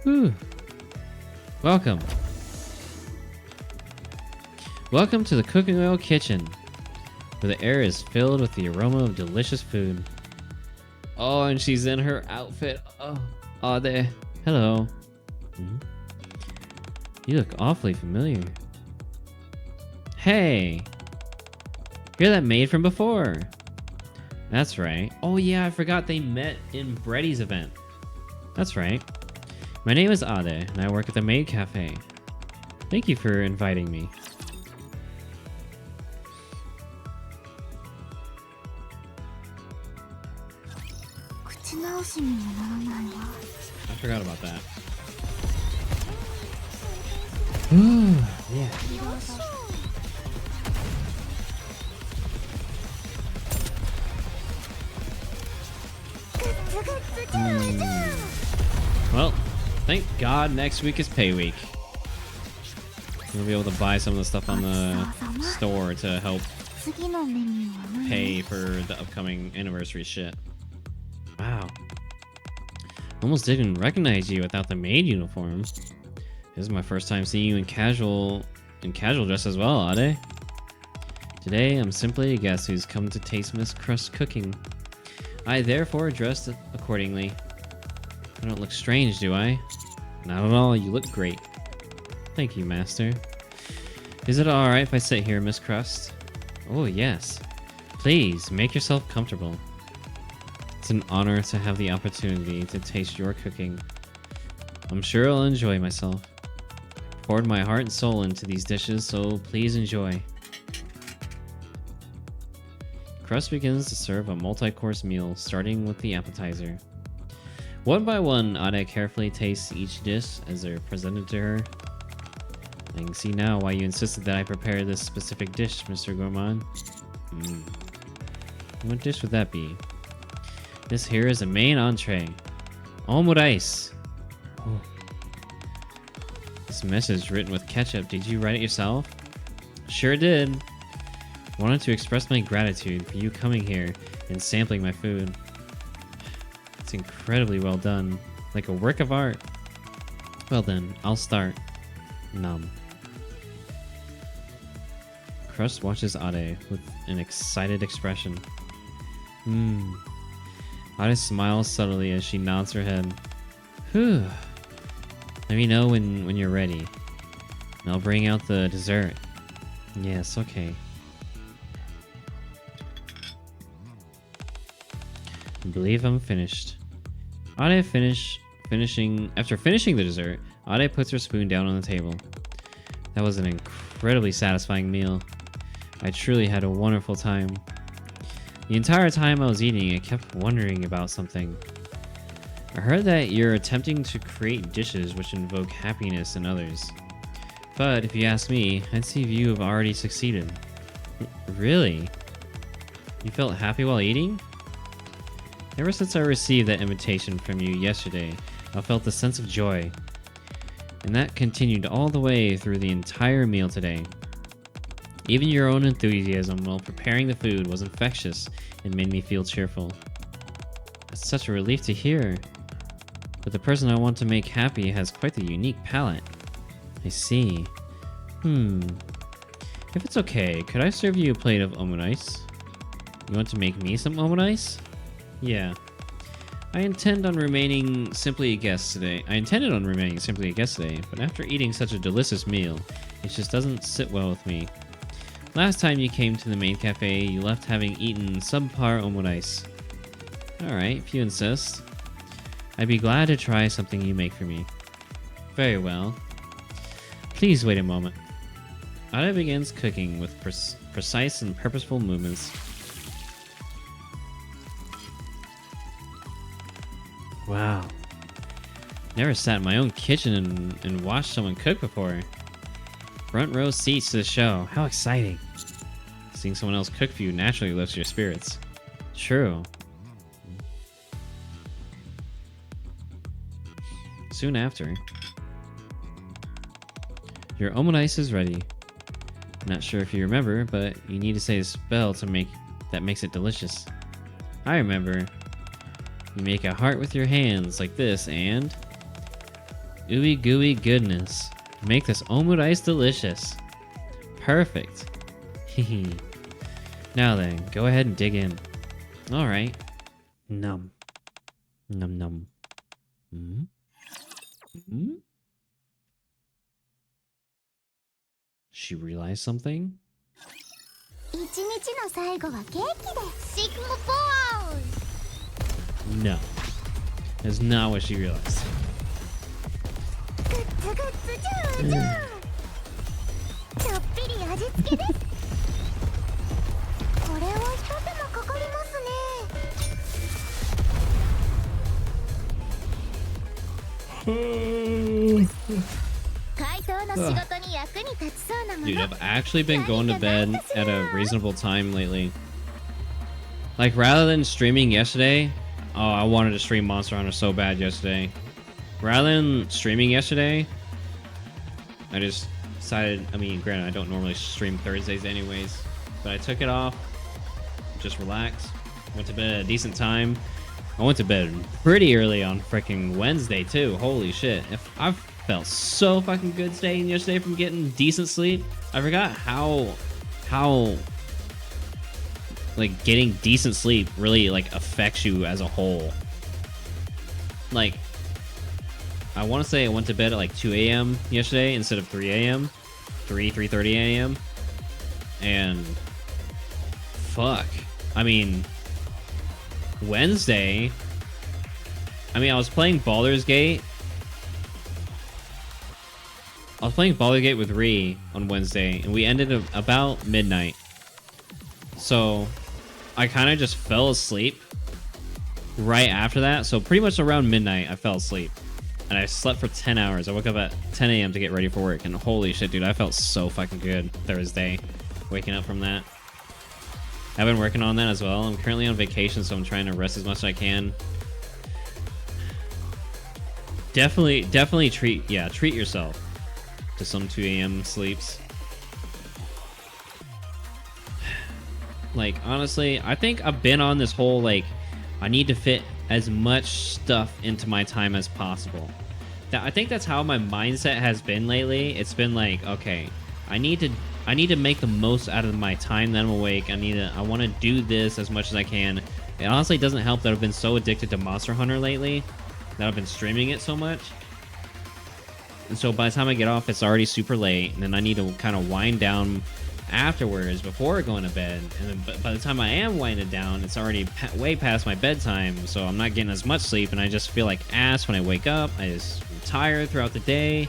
Whew. Welcome. Welcome to the cooking oil kitchen, where the air is filled with the aroma of delicious food. Oh, and she's in her outfit. Oh, there. Hello. You look awfully familiar. Hey! You're that maid from before. That's right. Oh yeah, I forgot they met in Bretty's event. That's right. My name is Ade, and I work at the Maid Cafe. Thank you for inviting me. I forgot about that. Ooh, yeah. Well, thank God next week is pay week. We'll be able to buy some of the stuff on the store to help pay for the upcoming anniversary shit. Wow. Almost didn't recognize you without the maid uniform. This is my first time seeing you in casual dress as well, Ade. Today, I'm simply a guest who's come to taste Miss Crust's cooking. I therefore dressed accordingly. I don't look strange, do I? Not at all, you look great. Thank you, Master. Is it alright if I sit here, Miss Crust? Oh, yes. Please, make yourself comfortable. It's an honor to have the opportunity to taste your cooking. I'm sure I'll enjoy myself. Poured my heart and soul into these dishes, so please enjoy. Crust begins to serve a multi-course meal, starting with the appetizer. One by one, Ade carefully tastes each dish as they're presented to her. I can see now why you insisted that I prepare this specific dish, Mr. Gourmand. What dish would that be? This here is a main entree. Omurice. Oh. This message written with ketchup, did you write it yourself? Sure did. Wanted to express my gratitude for you coming here and sampling my food. It's incredibly well done, like a work of art. Well then, I'll start. Nom. Crust watches Ade with an excited expression. Ade smiles subtly as she nods her head. Whew. Let me know when you're ready. And I'll bring out the dessert. Yes, okay. I believe I'm finished. After finishing the dessert, Ade puts her spoon down on the table. That was an incredibly satisfying meal. I truly had a wonderful time. The entire time I was eating, I kept wondering about something. I heard that you're attempting to create dishes which invoke happiness in others. But if you ask me, I'd say you have already succeeded. Really? You felt happy while eating? Ever since I received that invitation from you yesterday, I felt a sense of joy. And that continued all the way through the entire meal today. Even your own enthusiasm while preparing the food was infectious and made me feel cheerful. It's such a relief to hear. But the person I want to make happy has quite the unique palate. I see. If it's okay, could I serve you a plate of omurice? You want to make me some omurice? Yeah. I intended on remaining simply a guest today, but after eating such a delicious meal, it just doesn't sit well with me. Last time you came to the main cafe, you left having eaten subpar omurice. Alright, if you insist. I'd be glad to try something you make for me. Very well. Please wait a moment. Ada begins cooking with precise and purposeful movements. Wow. Never sat in my own kitchen and watched someone cook before. Front row seats to the show. How exciting. Seeing someone else cook for you naturally lifts your spirits. True. Soon after, your omurice is ready. Not sure if you remember, but you need to say a spell to that makes it delicious. I remember. You make a heart with your hands like this and ooey gooey goodness. Make this omurice delicious. Perfect. Hehe. Now then, go ahead and dig in. Alright. Num. Num num. Hmm? Hmm? She realized something? No. That's not what she realized. Dude, I've actually been going to bed at a reasonable time lately. Like, rather than streaming yesterday, oh, I wanted to stream Monster Hunter so bad yesterday. Rather than streaming yesterday, I just decided, I mean, granted, I don't normally stream Thursdays anyways, but I took it off, just relaxed, went to bed at a decent time. I went to bed pretty early on freaking Wednesday too. Holy shit. If I felt so fucking good staying yesterday from getting decent sleep. I forgot how like getting decent sleep really like affects you as a whole. Like, I want to say I went to bed at like 2 a.m. yesterday instead of 3 a.m. 3:30 a.m. And fuck. I mean, Wednesday, I was playing Baldur's Gate. I was playing Baldur's Gate with Ree on Wednesday, and we ended about midnight. So I kind of just fell asleep right after that. So pretty much around midnight, I fell asleep. And I slept for 10 hours. I woke up at 10 a.m. to get ready for work. And holy shit, dude, I felt so fucking good Thursday, waking up from that. I've been working on that as well. I'm currently on vacation, so I'm trying to rest as much as I can. Definitely treat yourself to some 2 a.m. sleeps. Like, honestly, I think I've been on this whole, like, I need to fit as much stuff into my time as possible. I think that's how my mindset has been lately. It's been like, okay, I need to make the most out of my time that I'm awake. I want to do this as much as I can. It honestly doesn't help that I've been so addicted to Monster Hunter lately that I've been streaming it so much. And so by the time I get off, it's already super late, and then I need to kind of wind down afterwards before going to bed. And then by the time I am winding down, it's already way past my bedtime, so I'm not getting as much sleep, and I just feel like ass when I wake up. I'm tired throughout the day.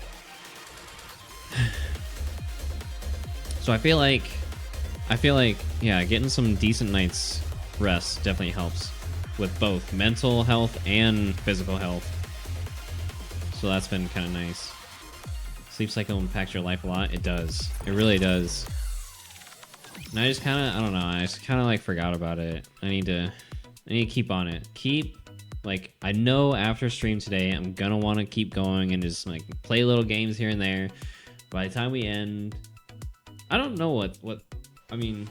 So I feel like, yeah, getting some decent night's rest definitely helps with both mental health and physical health. So that's been kind of nice. Sleep cycle impacts your life a lot. It does. It really does. And I just kind of, I don't know, I just kind of like forgot about it. I need to keep on it. Like, I know after stream today, I'm gonna want to keep going and just like play little games here and there. By the time we end, I don't know what, I mean,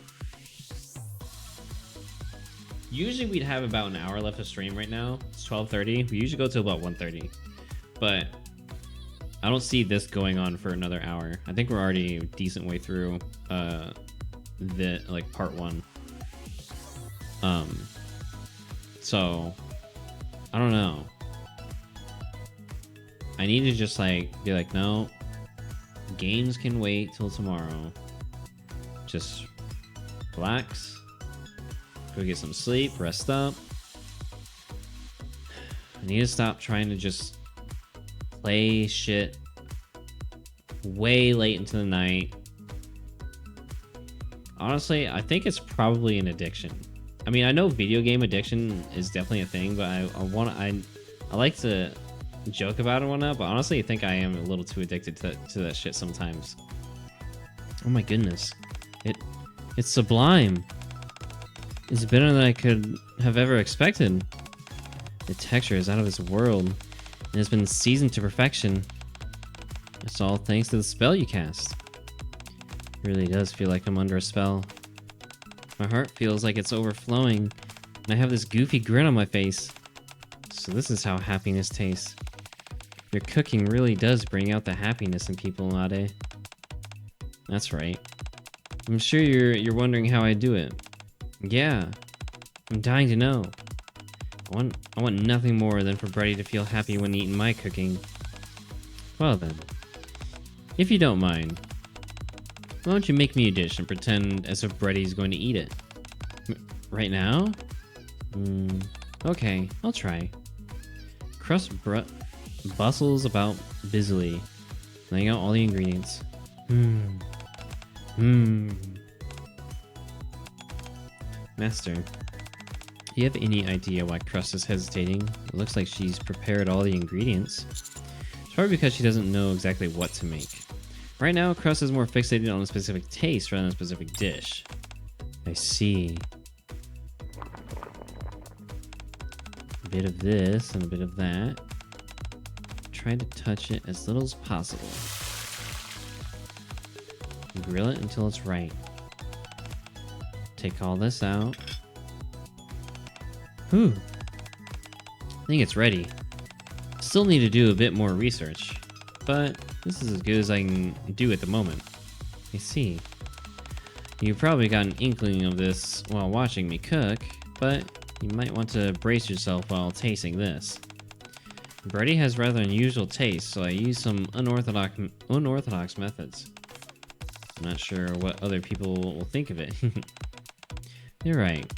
usually we'd have about an hour left of stream right now. It's 12:30. We usually go to about 1:30, but I don't see this going on for another hour. I think we're already a decent way through the like part 1. So I don't know. I need to just like be like, no, games can wait till tomorrow. just relax, go get some sleep, rest up. I need to stop trying to just play shit way late into the night. Honestly, I think it's probably an addiction. I mean, I know video game addiction is definitely a thing, but I like to joke about it and whatnot, but honestly, I think I am a little too addicted to that shit sometimes. Oh my goodness. It's sublime. It's better than I could have ever expected. The texture is out of this world, and it's been seasoned to perfection. It's all thanks to the spell you cast. It really does feel like I'm under a spell. My heart feels like it's overflowing, and I have this goofy grin on my face. So this is how happiness tastes. Your cooking really does bring out the happiness in people, Ade. That's right. I'm sure you're wondering how I do it. Yeah, I'm dying to know. I want nothing more than for Brady to feel happy when eating my cooking. Well then, if you don't mind, why don't you make me a dish and pretend as if Brady's going to eat it? Right now? Okay, I'll try. Crust bustles about busily, laying out all the ingredients. Master, do you have any idea why Crust is hesitating? It looks like she's prepared all the ingredients. It's probably because she doesn't know exactly what to make. Right now, Crust is more fixated on a specific taste rather than a specific dish. I see. A bit of this and a bit of that. Try to touch it as little as possible. Grill it until it's right. Take all this out. Whew. I think it's ready. Still need to do a bit more research, but this is as good as I can do at the moment. I see. You probably got an inkling of this while watching me cook, but you might want to brace yourself while tasting this. Brady has rather unusual taste, so I use some unorthodox methods. I'm not sure what other people will think of it. You're right.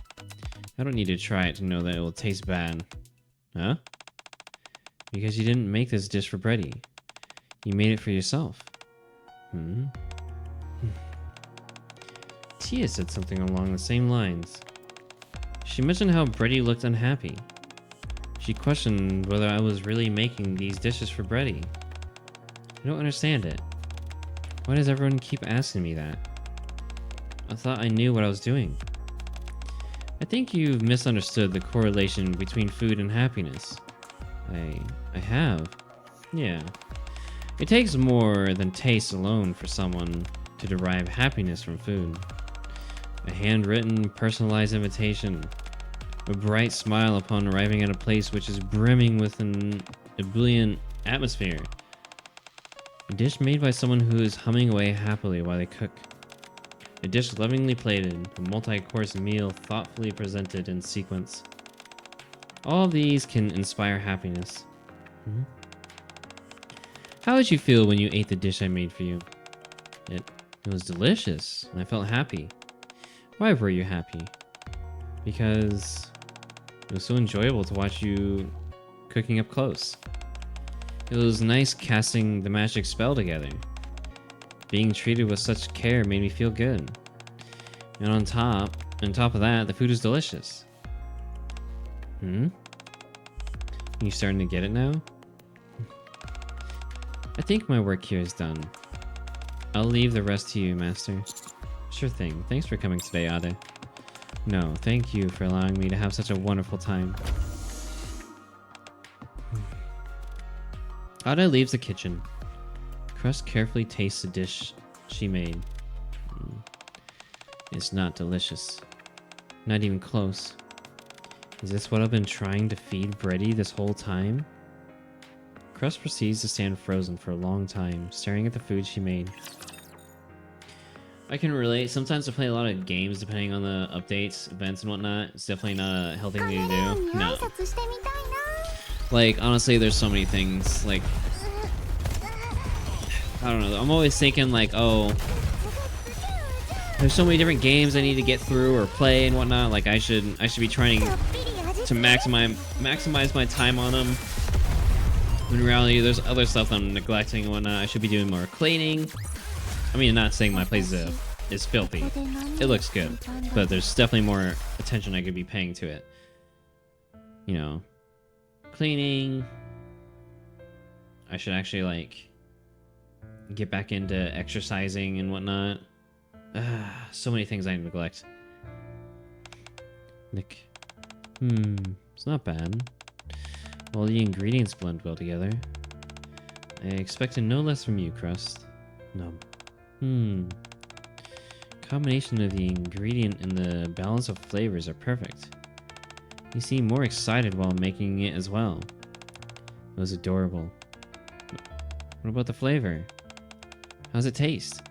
I don't need to try it to know that it will taste bad. Huh? Because you didn't make this dish for Brady. You made it for yourself. Tia said something along the same lines. She mentioned how Brady looked unhappy. She questioned whether I was really making these dishes for Brady. I don't understand it. Why does everyone keep asking me that? I thought I knew what I was doing. I think you've misunderstood the correlation between food and happiness. I have. Yeah. It takes more than taste alone for someone to derive happiness from food. A handwritten, personalized invitation. A bright smile upon arriving at a place which is brimming with an ebullient atmosphere. A dish made by someone who is humming away happily while they cook. A dish lovingly plated, a multi-course meal thoughtfully presented in sequence. All of these can inspire happiness. How did you feel when you ate the dish I made for you? It was delicious, and I felt happy. Why were you happy? Because it was so enjoyable to watch you cooking up close. It was nice casting the magic spell together. Being treated with such care made me feel good. And on top of that, the food is delicious. You starting to get it now? I think my work here is done. I'll leave the rest to you, Master. Sure thing. Thanks for coming today, Ade. No, thank you for allowing me to have such a wonderful time. Ade leaves the kitchen. Crust carefully tastes the dish she made. It's not delicious. Not even close. Is this what I've been trying to feed Brady this whole time? Crust proceeds to stand frozen for a long time, staring at the food she made. I can relate. Sometimes I play a lot of games depending on the updates, events, and whatnot. It's definitely not a healthy thing to do. No. Like, honestly, there's so many things. Like, I don't know. I'm always thinking, like, oh, There's so many different games I need to get through or play and whatnot. Like I should be trying to maximize my time on them. In reality, there's other stuff I'm neglecting and whatnot. I should be doing more cleaning. I mean, not saying my place is filthy. It looks good, but there's definitely more attention I could be paying to it. You know, cleaning. I should actually like get back into exercising and whatnot. So many things I neglect. Nick. It's not bad. All the ingredients blend well together. I expected no less from you, Crust. No. Combination of the ingredient and the balance of flavors are perfect. You seem more excited while making it as well. It was adorable. What about the flavor? How's it taste?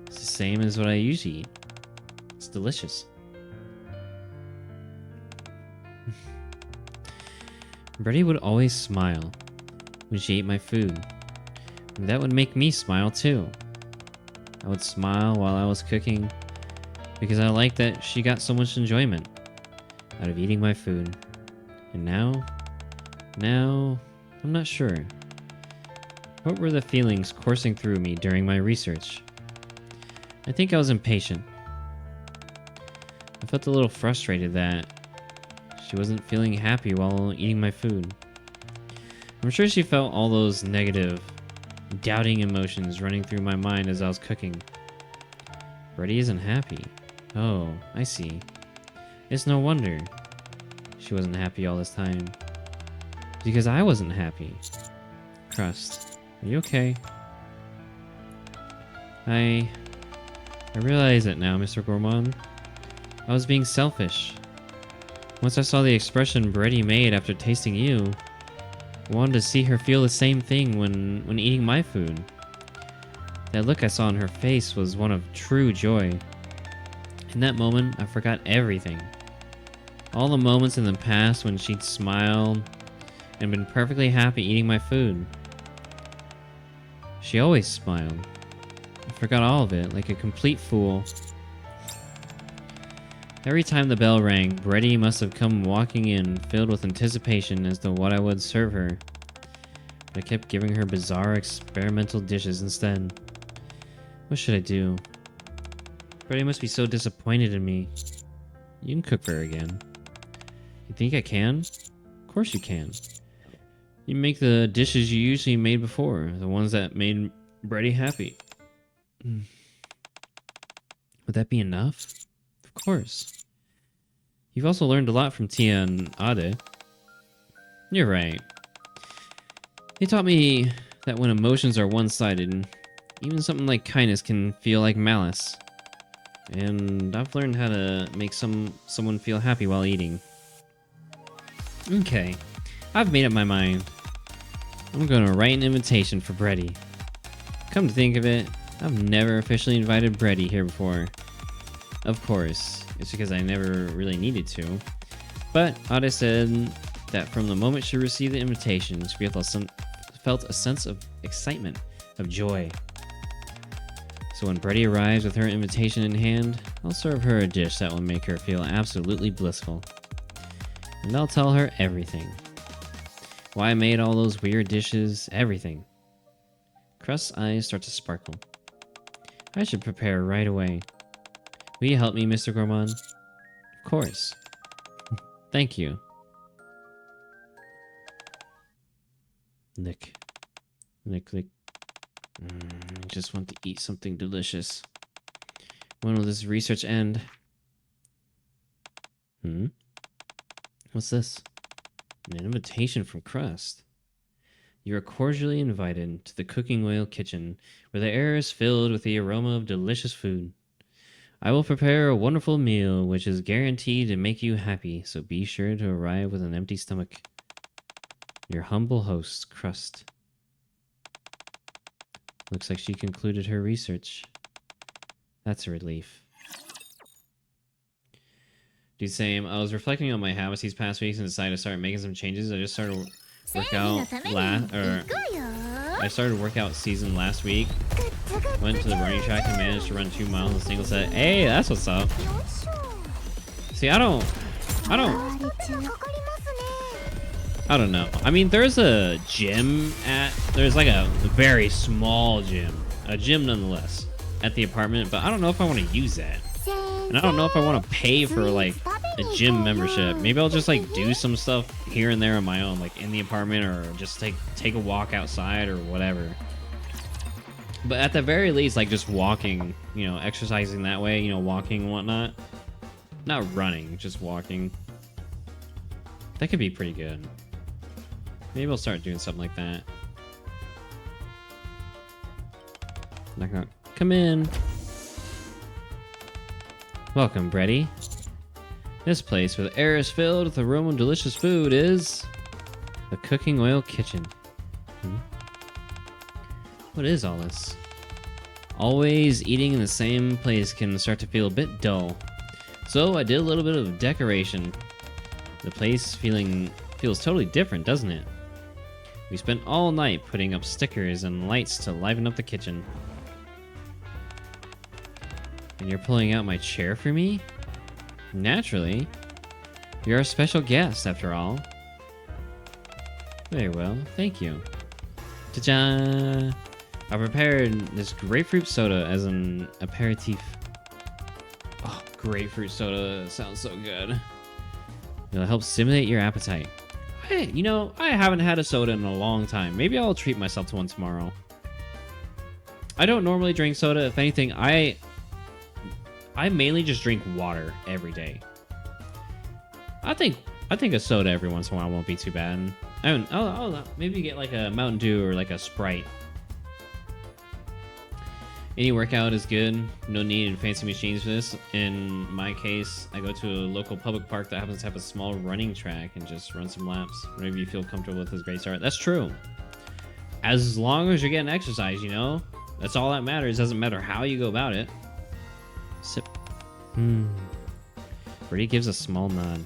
It's the same as what I usually eat. It's delicious. Brady would always smile when she ate my food. And that would make me smile too. I would smile while I was cooking because I liked that she got so much enjoyment out of eating my food. And now, I'm not sure. What were the feelings coursing through me during my research? I think I was impatient. I felt a little frustrated that she wasn't feeling happy while eating my food. I'm sure she felt all those negative, doubting emotions running through my mind as I was cooking. Brady isn't happy. Oh, I see. It's no wonder she wasn't happy all this time. Because I wasn't happy. Crust, are you okay? I realize it now, Mr. Gourmand. I was being selfish. Once I saw the expression Brady made after tasting you, I wanted to see her feel the same thing when eating my food. That look I saw on her face was one of true joy. In that moment, I forgot everything. All the moments in the past when she'd smiled and been perfectly happy eating my food. She always smiled. I forgot all of it, like a complete fool. Every time the bell rang, Brady must have come walking in, filled with anticipation as to what I would serve her. But I kept giving her bizarre experimental dishes instead. What should I do? Brady must be so disappointed in me. You can cook for her again. You think I can? Of course you can. You make the dishes you usually made before, the ones that made Brady happy. Would that be enough? Of course. You've also learned a lot from Tia and Ade. You're right. They taught me that when emotions are one-sided, even something like kindness can feel like malice. And I've learned how to make someone feel happy while eating. Okay, I've made up my mind. I'm gonna write an invitation for Brady. Come to think of it, I've never officially invited Brady here before. Of course, it's because I never really needed to. But Ade said that from the moment she received the invitation, she felt a sense of excitement, of joy. So when Brady arrives with her invitation in hand, I'll serve her a dish that will make her feel absolutely blissful. And I'll tell her everything. Why I made all those weird dishes, everything. Crust's eyes start to sparkle. I should prepare right away. Will you help me, Mr. Gourmand? Of course. Thank you. Nick. I just want to eat something delicious. When will this research end? What's this? An invitation from Crust. You are cordially invited to the cooking oil kitchen, where the air is filled with the aroma of delicious food. I will prepare a wonderful meal which is guaranteed to make you happy, so be sure to arrive with an empty stomach. Your humble host, Crust. Looks like she concluded her research. That's a relief. Dude, same. I was reflecting on my habits these past weeks and decided to start making some changes. I just started workout season last week. Went to the running track and managed to run 2 miles in a single set. Hey, that's what's up. See, I don't know. I mean, there's a gym there's like a very small gym, a gym nonetheless, at the apartment, but I don't know if I want to use that. And I don't know if I want to pay for like a gym membership. Maybe I'll just like do some stuff here and there on my own, like in the apartment, or just take a walk outside or whatever. But at the very least, like just walking, you know, exercising that way, you know, walking and whatnot. Not running, just walking. That could be pretty good. Maybe I'll start doing something like that. Knock knock. Come in. Welcome, Bretty. This place where the air is filled with aroma and delicious food is the cooking oil kitchen. What is all this? Always eating in the same place can start to feel a bit dull. So I did a little bit of decoration. The place feels totally different, doesn't it? We spent all night putting up stickers and lights to liven up the kitchen. And you're pulling out my chair for me? Naturally. You're a special guest, after all. Very well, thank you. Ta-da! I prepared this grapefruit soda as an aperitif. Oh, grapefruit soda sounds so good. It'll help stimulate your appetite. Hey, you know, I haven't had a soda in a long time. Maybe I'll treat myself to one tomorrow. I don't normally drink soda. If anything, I mainly just drink water every day. I think a soda every once in a while won't be too bad. I'll maybe get like a Mountain Dew or like a Sprite. Any workout is good. No need in fancy machines for this. In my case, I go to a local public park that happens to have a small running track and just run some laps. Whatever you feel comfortable with is a great start. That's true. As long as you're getting exercise, you know? That's all that matters. Doesn't matter how you go about it. Sip. Brady gives a small nod.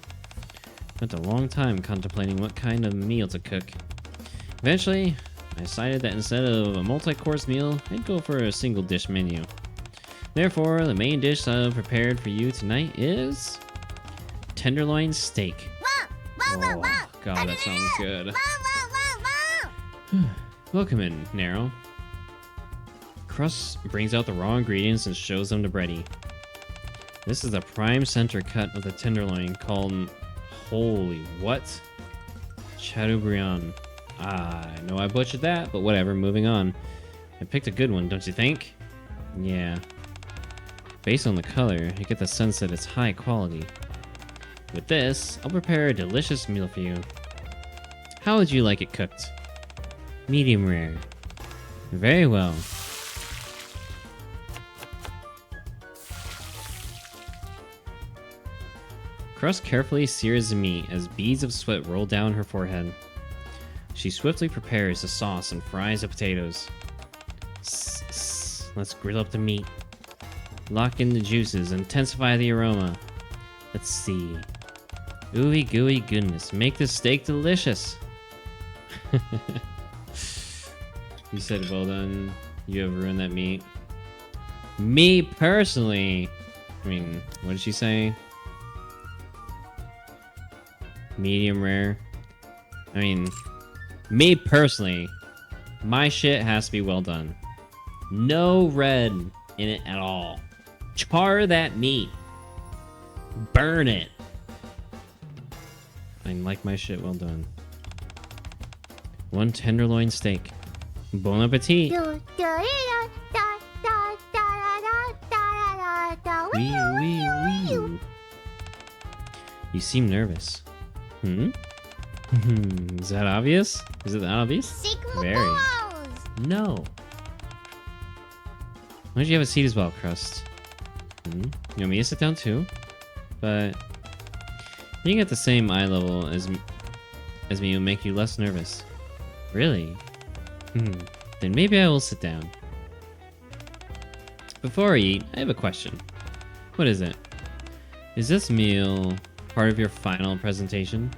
Spent a long time contemplating what kind of meal to cook. Eventually, I decided that instead of a multi-course meal, I'd go for a single dish menu. Therefore, the main dish I've prepared for you tonight is tenderloin steak. Oh, God, that sounds good. Welcome in, Nero. Crust brings out the raw ingredients and shows them to Brady. This is the prime center cut of the tenderloin called... Holy what? Chateaubriand. I know I butchered that, but whatever, moving on. I picked a good one, don't you think? Yeah. Based on the color, you get the sense that it's high quality. With this, I'll prepare a delicious meal for you. How would you like it cooked? Medium rare. Very well. Crust carefully sears the meat as beads of sweat roll down her forehead. She swiftly prepares the sauce and fries the potatoes. Let's grill up the meat. Lock in the juices, intensify the aroma. Let's see. Ooey gooey goodness, make this steak delicious. You said well done. You have ruined that meat. Me personally. I mean, what did she say? Medium rare. I mean, me personally, my shit has to be well done. No red in it at all. Char that meat. Burn it. I like my shit well done. One tenderloin steak. Bon appetit. Wee, wee, wee. You seem nervous. Is that obvious? Is it that obvious? Very. No. Why don't you have a seat as well, Crust? You want me to sit down too? But being at the same eye level as me will make you less nervous. Really? Then maybe I will sit down. Before I eat, I have a question. What is it? Is this meal part of your final presentation?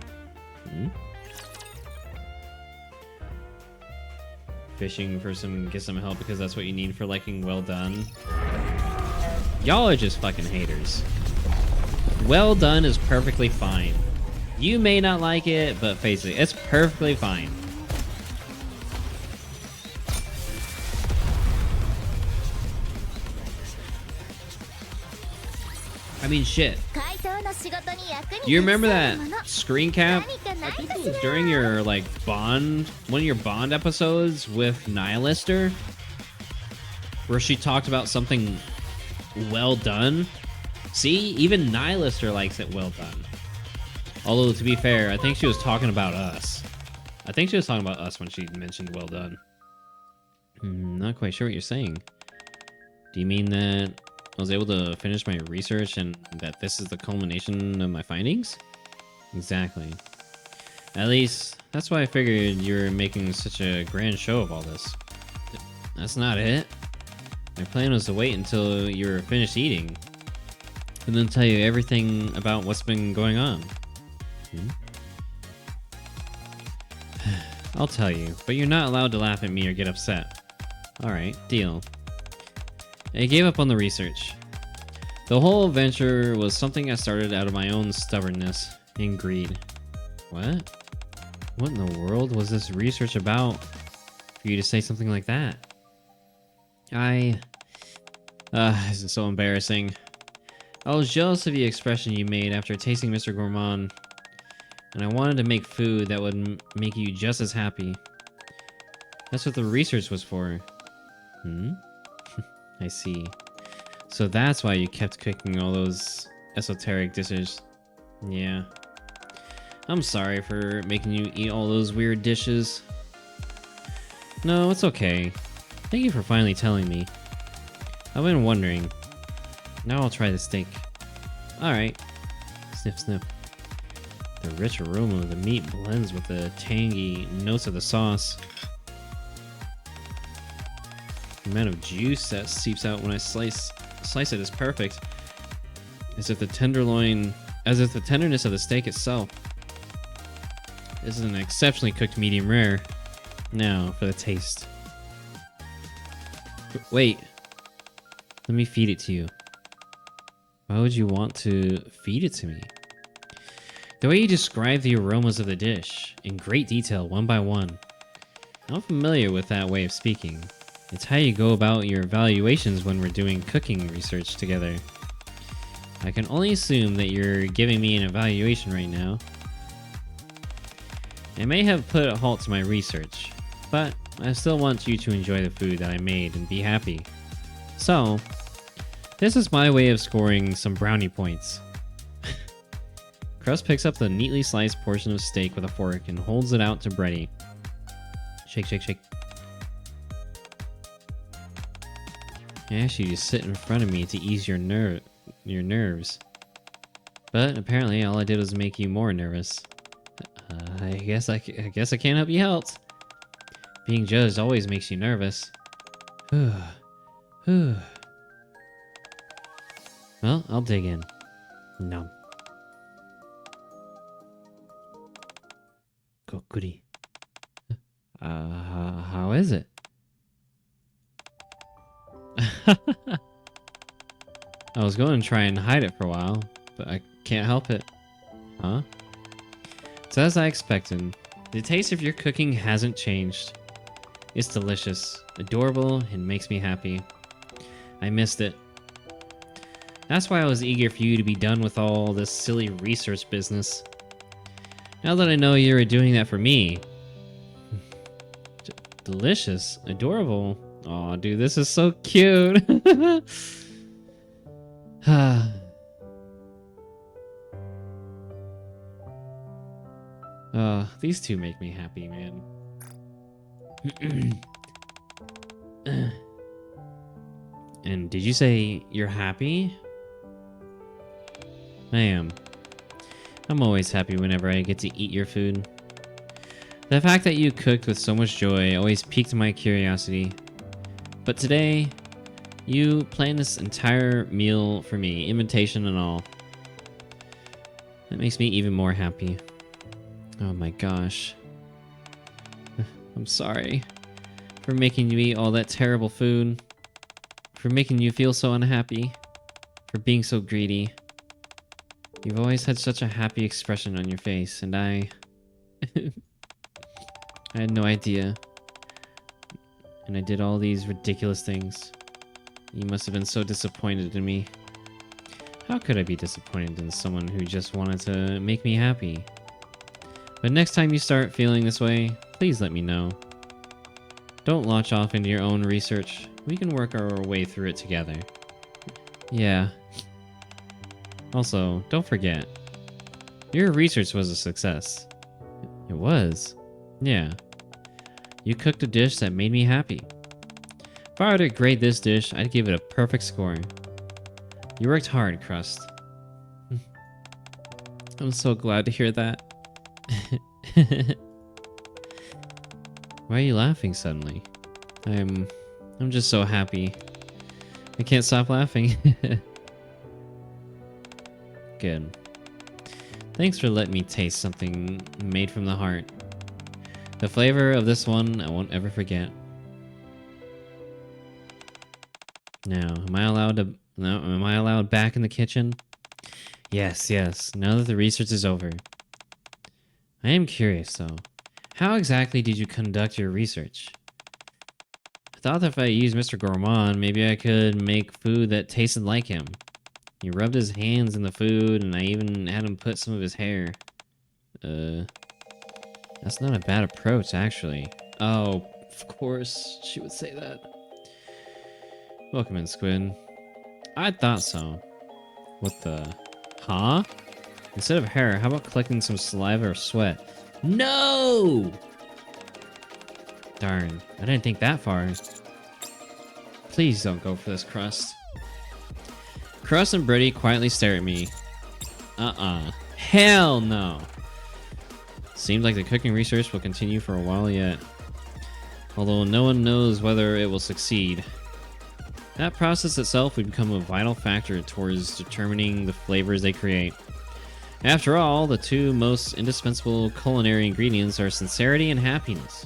fishing for get some help because that's what you need for liking well done. Y'all are just fucking haters. Well done is perfectly fine. You may not like it, but face it, it's perfectly fine. I mean, shit. You remember that screen cap? I think it was during your, like, one of your Bond episodes with Nihilister, where she talked about something well done. See, even Nihilister likes it well done. Although, to be fair, I think she was talking about us. I think she was talking about us when she mentioned well done. Not quite sure what you're saying. Do you mean that I was able to finish my research and that this is the culmination of my findings? Exactly. At least, that's why I figured you were making such a grand show of all this. That's not it. My plan was to wait until you were finished eating, and then tell you everything about what's been going on. I'll tell you, but you're not allowed to laugh at me or get upset. Alright, deal. I gave up on the research. The whole venture was something I started out of my own stubbornness and greed. What? What in the world was this research about for you to say something like that? This is so embarrassing. I was jealous of the expression you made after tasting Mr. Gourmand, and I wanted to make food that would make you just as happy. That's what the research was for. I see. So that's why you kept cooking all those esoteric dishes. Yeah. I'm sorry for making you eat all those weird dishes. No, it's okay. Thank you for finally telling me. I've been wondering. Now I'll try the steak. Alright. Sniff, sniff. The rich aroma of the meat blends with the tangy notes of the sauce. The amount of juice that seeps out when I slice it is perfect. As if the tenderness of the steak itself. This is an exceptionally cooked medium rare. Now for the taste. Wait. Let me feed it to you. Why would you want to feed it to me? The way you describe the aromas of the dish in great detail, one by one. I'm familiar with that way of speaking. It's how you go about your evaluations when we're doing cooking research together. I can only assume that you're giving me an evaluation right now. I may have put a halt to my research, but I still want you to enjoy the food that I made and be happy. So, this is my way of scoring some brownie points. Crust picks up the neatly sliced portion of steak with a fork and holds it out to Bretty. Shake, shake, shake. I asked you to sit in front of me to ease your nerves. But apparently all I did was make you more nervous. I guess I can't help you helped. Being judged always makes you nervous. Well, I'll dig in. Nom. Kokuri. How is it? I was going to try and hide it for a while, but I can't help it. Huh? So as I expected, the taste of your cooking hasn't changed. It's delicious, adorable, and makes me happy. I missed it. That's why I was eager for you to be done with all this silly research business. Now that I know you're doing that for me. Delicious, adorable. Aw, dude, this is so cute. These two make me happy, man. And did you say you're happy? I am. I'm always happy whenever I get to eat your food. The fact that you cooked with so much joy always piqued my curiosity. But today, you planned this entire meal for me, invitation and all. That makes me even more happy. Oh my gosh. I'm sorry For making you eat all that terrible food. For making you feel so unhappy. For being so greedy. You've always had such a happy expression on your face, and I had no idea. And I did all these ridiculous things. You must have been so disappointed in me. How could I be disappointed in someone who just wanted to make me happy? But next time you start feeling this way, please let me know. Don't launch off into your own research. We can work our way through it together. Yeah. Also, don't forget. Your research was a success. It was? Yeah. You cooked a dish that made me happy. If I were to grade this dish, I'd give it a perfect score. You worked hard, Crust. I'm so glad to hear that. Why are you laughing suddenly? I'm just so happy. I can't stop laughing. Good. Thanks for letting me taste something made from the heart. The flavor of this one I won't ever forget. Now, am I allowed back in the kitchen? Yes, yes. Now that the research is over. I am curious though. How exactly did you conduct your research? I thought that if I used Mr. Gourmand, maybe I could make food that tasted like him. He rubbed his hands in the food, and I even had him put some of his hair. That's not a bad approach, actually. Oh, of course she would say that. Welcome in, Squid. I thought so. What the... Huh? Instead of hair, how about collecting some saliva or sweat? No! Darn, I didn't think that far. Please don't go for this, Crust. Crust and Britty quietly stare at me. Hell no! Seems like the cooking research will continue for a while yet. Although no one knows whether it will succeed. That process itself would become a vital factor towards determining the flavors they create. After all, the two most indispensable culinary ingredients are sincerity and happiness.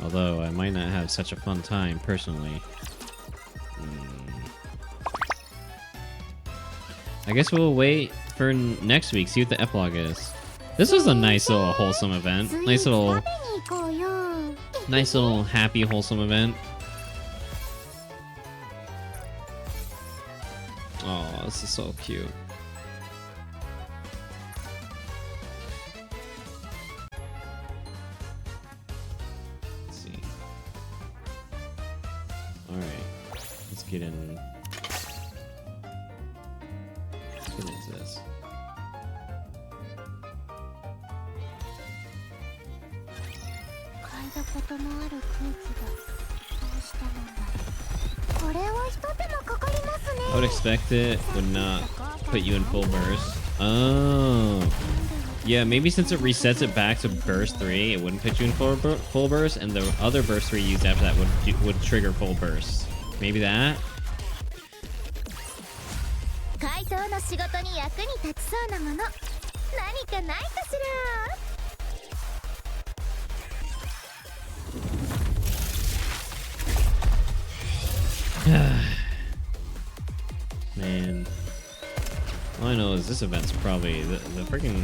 Although I might not have such a fun time, personally. I guess we'll wait for next week, see what the epilogue is. This was a nice little wholesome event. Nice little happy wholesome event. Oh, this is so cute. Let's see. Alright. Let's get in. Let's get into this. I would expect it would not put you in full burst. Oh. Yeah, maybe since it resets it back to burst 3, it wouldn't put you in full burst, and the other burst 3 used after that would trigger full burst. Maybe that? Man. All I know is this event's probably... The freaking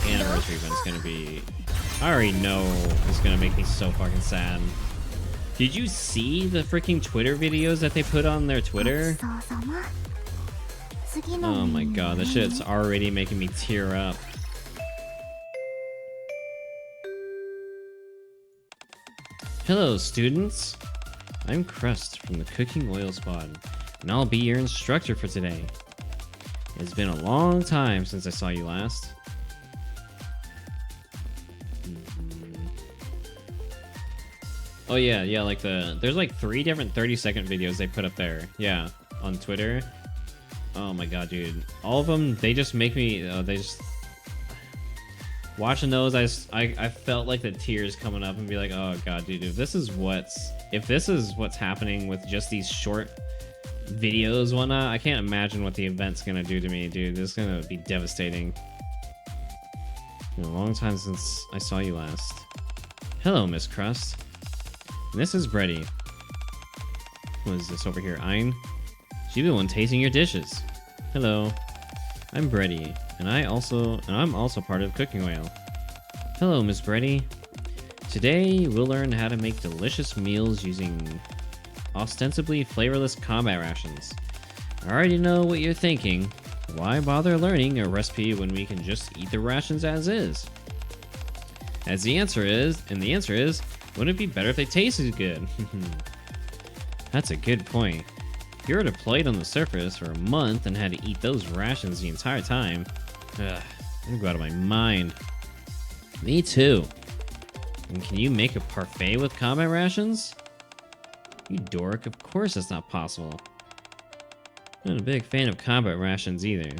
anniversary event's gonna be... I already know it's gonna make me so fucking sad. Did you see the freaking Twitter videos that they put on their Twitter? Oh my god, that shit's already making me tear up. Hello, students. I'm Crust from the Cooking Oil Squad, and I'll be your instructor for today. It's been a long time since I saw you last. Oh yeah, like there's like 3 different 30-second videos they put up there. Yeah, on Twitter. Oh my god, dude. All of them, they just make me, they just... Watching those, I felt like the tears coming up and be like, oh god, dude, if this is what's happening with just these short videos, whatnot, I can't imagine what the event's gonna do to me, dude. This is gonna be devastating. It's been a long time since I saw you last. Hello, Miss Crust. This is Brady. What is this over here? Ein? She's the one tasting your dishes. Hello. I'm Brady, and I'm also part of Cooking Whale. Hello, Miss Brady. Today, we'll learn how to make delicious meals using ostensibly flavorless combat rations. I already know what you're thinking. Why bother learning a recipe when we can just eat the rations as is? The answer is, wouldn't it be better if they tasted good? That's a good point. If you were deployed on the surface for a month and had to eat those rations the entire time, I'm gonna go out of my mind. Me too. And can you make a parfait with combat rations? You dork, of course that's not possible. I'm not a big fan of combat rations either.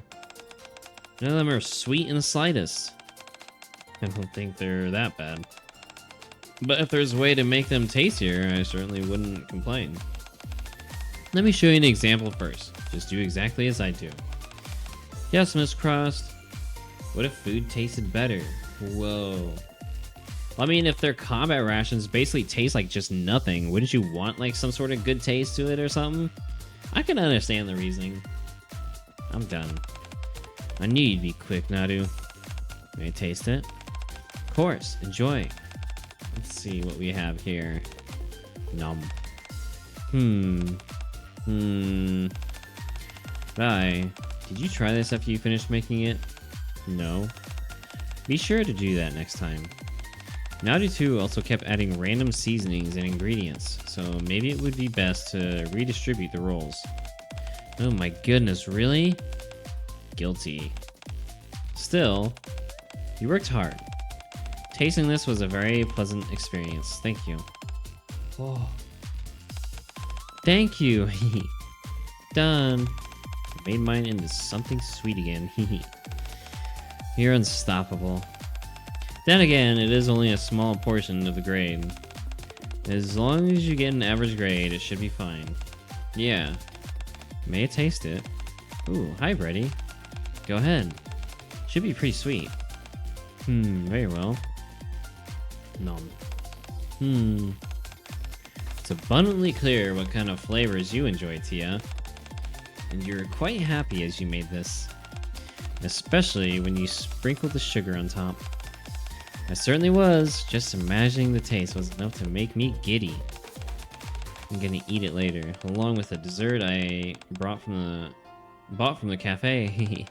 None of them are sweet in the slightest. I don't think they're that bad. But if there's a way to make them tastier, I certainly wouldn't complain. Let me show you an example first. Just do exactly as I do. Yes, Miss Crust. What if food tasted better? Whoa. I mean, if their combat rations basically taste like just nothing, wouldn't you want like some sort of good taste to it or something? I can understand the reasoning. I'm done. I knew you'd be quick, Nadu. May I taste it? Of course, enjoy. Let's see what we have here. Nom. Bye. Did you try this after you finished making it? No. Be sure to do that next time. Nadu 2 also kept adding random seasonings and ingredients, so maybe it would be best to redistribute the roles. Oh my goodness, really? Guilty. Still, you worked hard. Tasting this was a very pleasant experience. Thank you. Oh. Thank you. Done. Made mine into something sweet again. You're unstoppable. Then again, it is only a small portion of the grade. As long as you get an average grade, it should be fine. Yeah. May I taste it? Ooh, hi, Brady. Go ahead. Should be pretty sweet. Very well. Nom. It's abundantly clear what kind of flavors you enjoy, Tia. And you're quite happy as you made this. Especially when you sprinkled the sugar on top. I certainly was. Just imagining the taste was enough to make me giddy. I'm gonna eat it later, along with the dessert I bought from the cafe.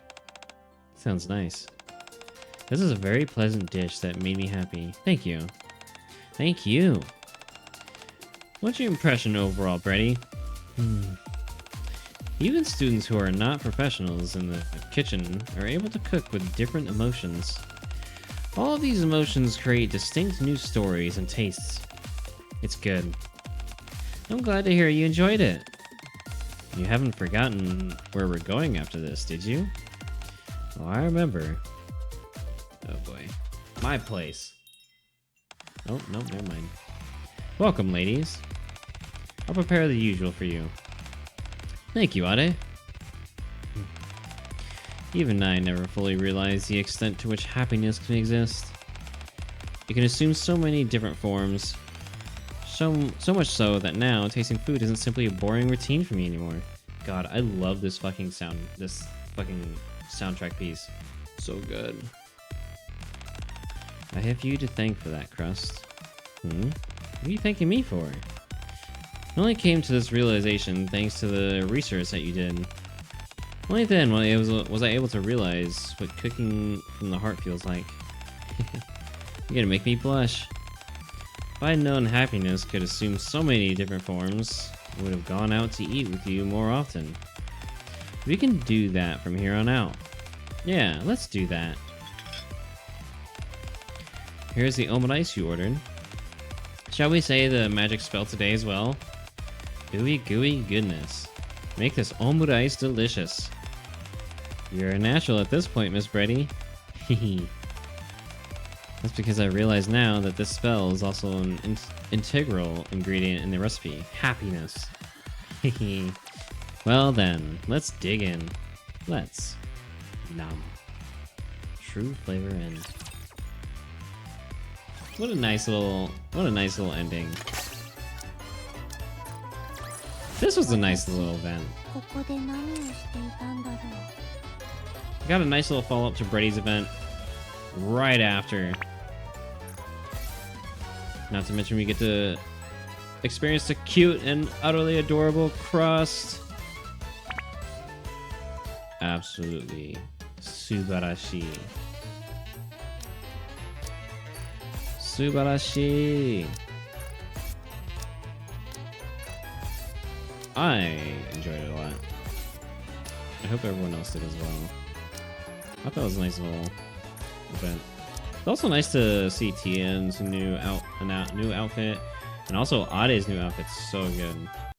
Sounds nice. This is a very pleasant dish that made me happy. Thank you. Thank you. What's your impression overall, Brady? Even students who are not professionals in the kitchen are able to cook with different emotions. All of these emotions create distinct new stories and tastes. It's good. I'm glad to hear you enjoyed it. You haven't forgotten where we're going after this, did you? Oh, I remember. Oh boy. My place. Oh, no, never mind. Welcome, ladies. I'll prepare the usual for you. Thank you, Ade. Even I never fully realized the extent to which happiness can exist. It can assume so many different forms. So much so that now tasting food isn't simply a boring routine for me anymore. God, I love this fucking soundtrack piece. So good. I have you to thank for that, Crust. What are you thanking me for? I only came to this realization thanks to the research that you did. Only then was I able to realize what cooking from the heart feels like. You're gonna make me blush. If I had known happiness could assume so many different forms, I would have gone out to eat with you more often. We can do that from here on out. Yeah, let's do that. Here's the almond ice you ordered. Shall we say the magic spell today as well? Ooey gooey goodness. Make this almond ice delicious. You're a natural at this point, Miss Brady. Hehe. That's because I realize now that this spell is also an integral ingredient in the recipe. Happiness. Hehe. Well then, let's dig in. Let's. Nom. True flavor in. What a nice little ending. This was a nice little event. Got a nice little follow-up to Brady's event right after. Not to mention we get to experience the cute and utterly adorable Crust. Absolutely subarashi. Subarashi. I enjoyed it a lot. I hope everyone else did as well. I thought it was a nice little event. It's also nice to see Tien's new outfit, and also Ade's new outfit's so good.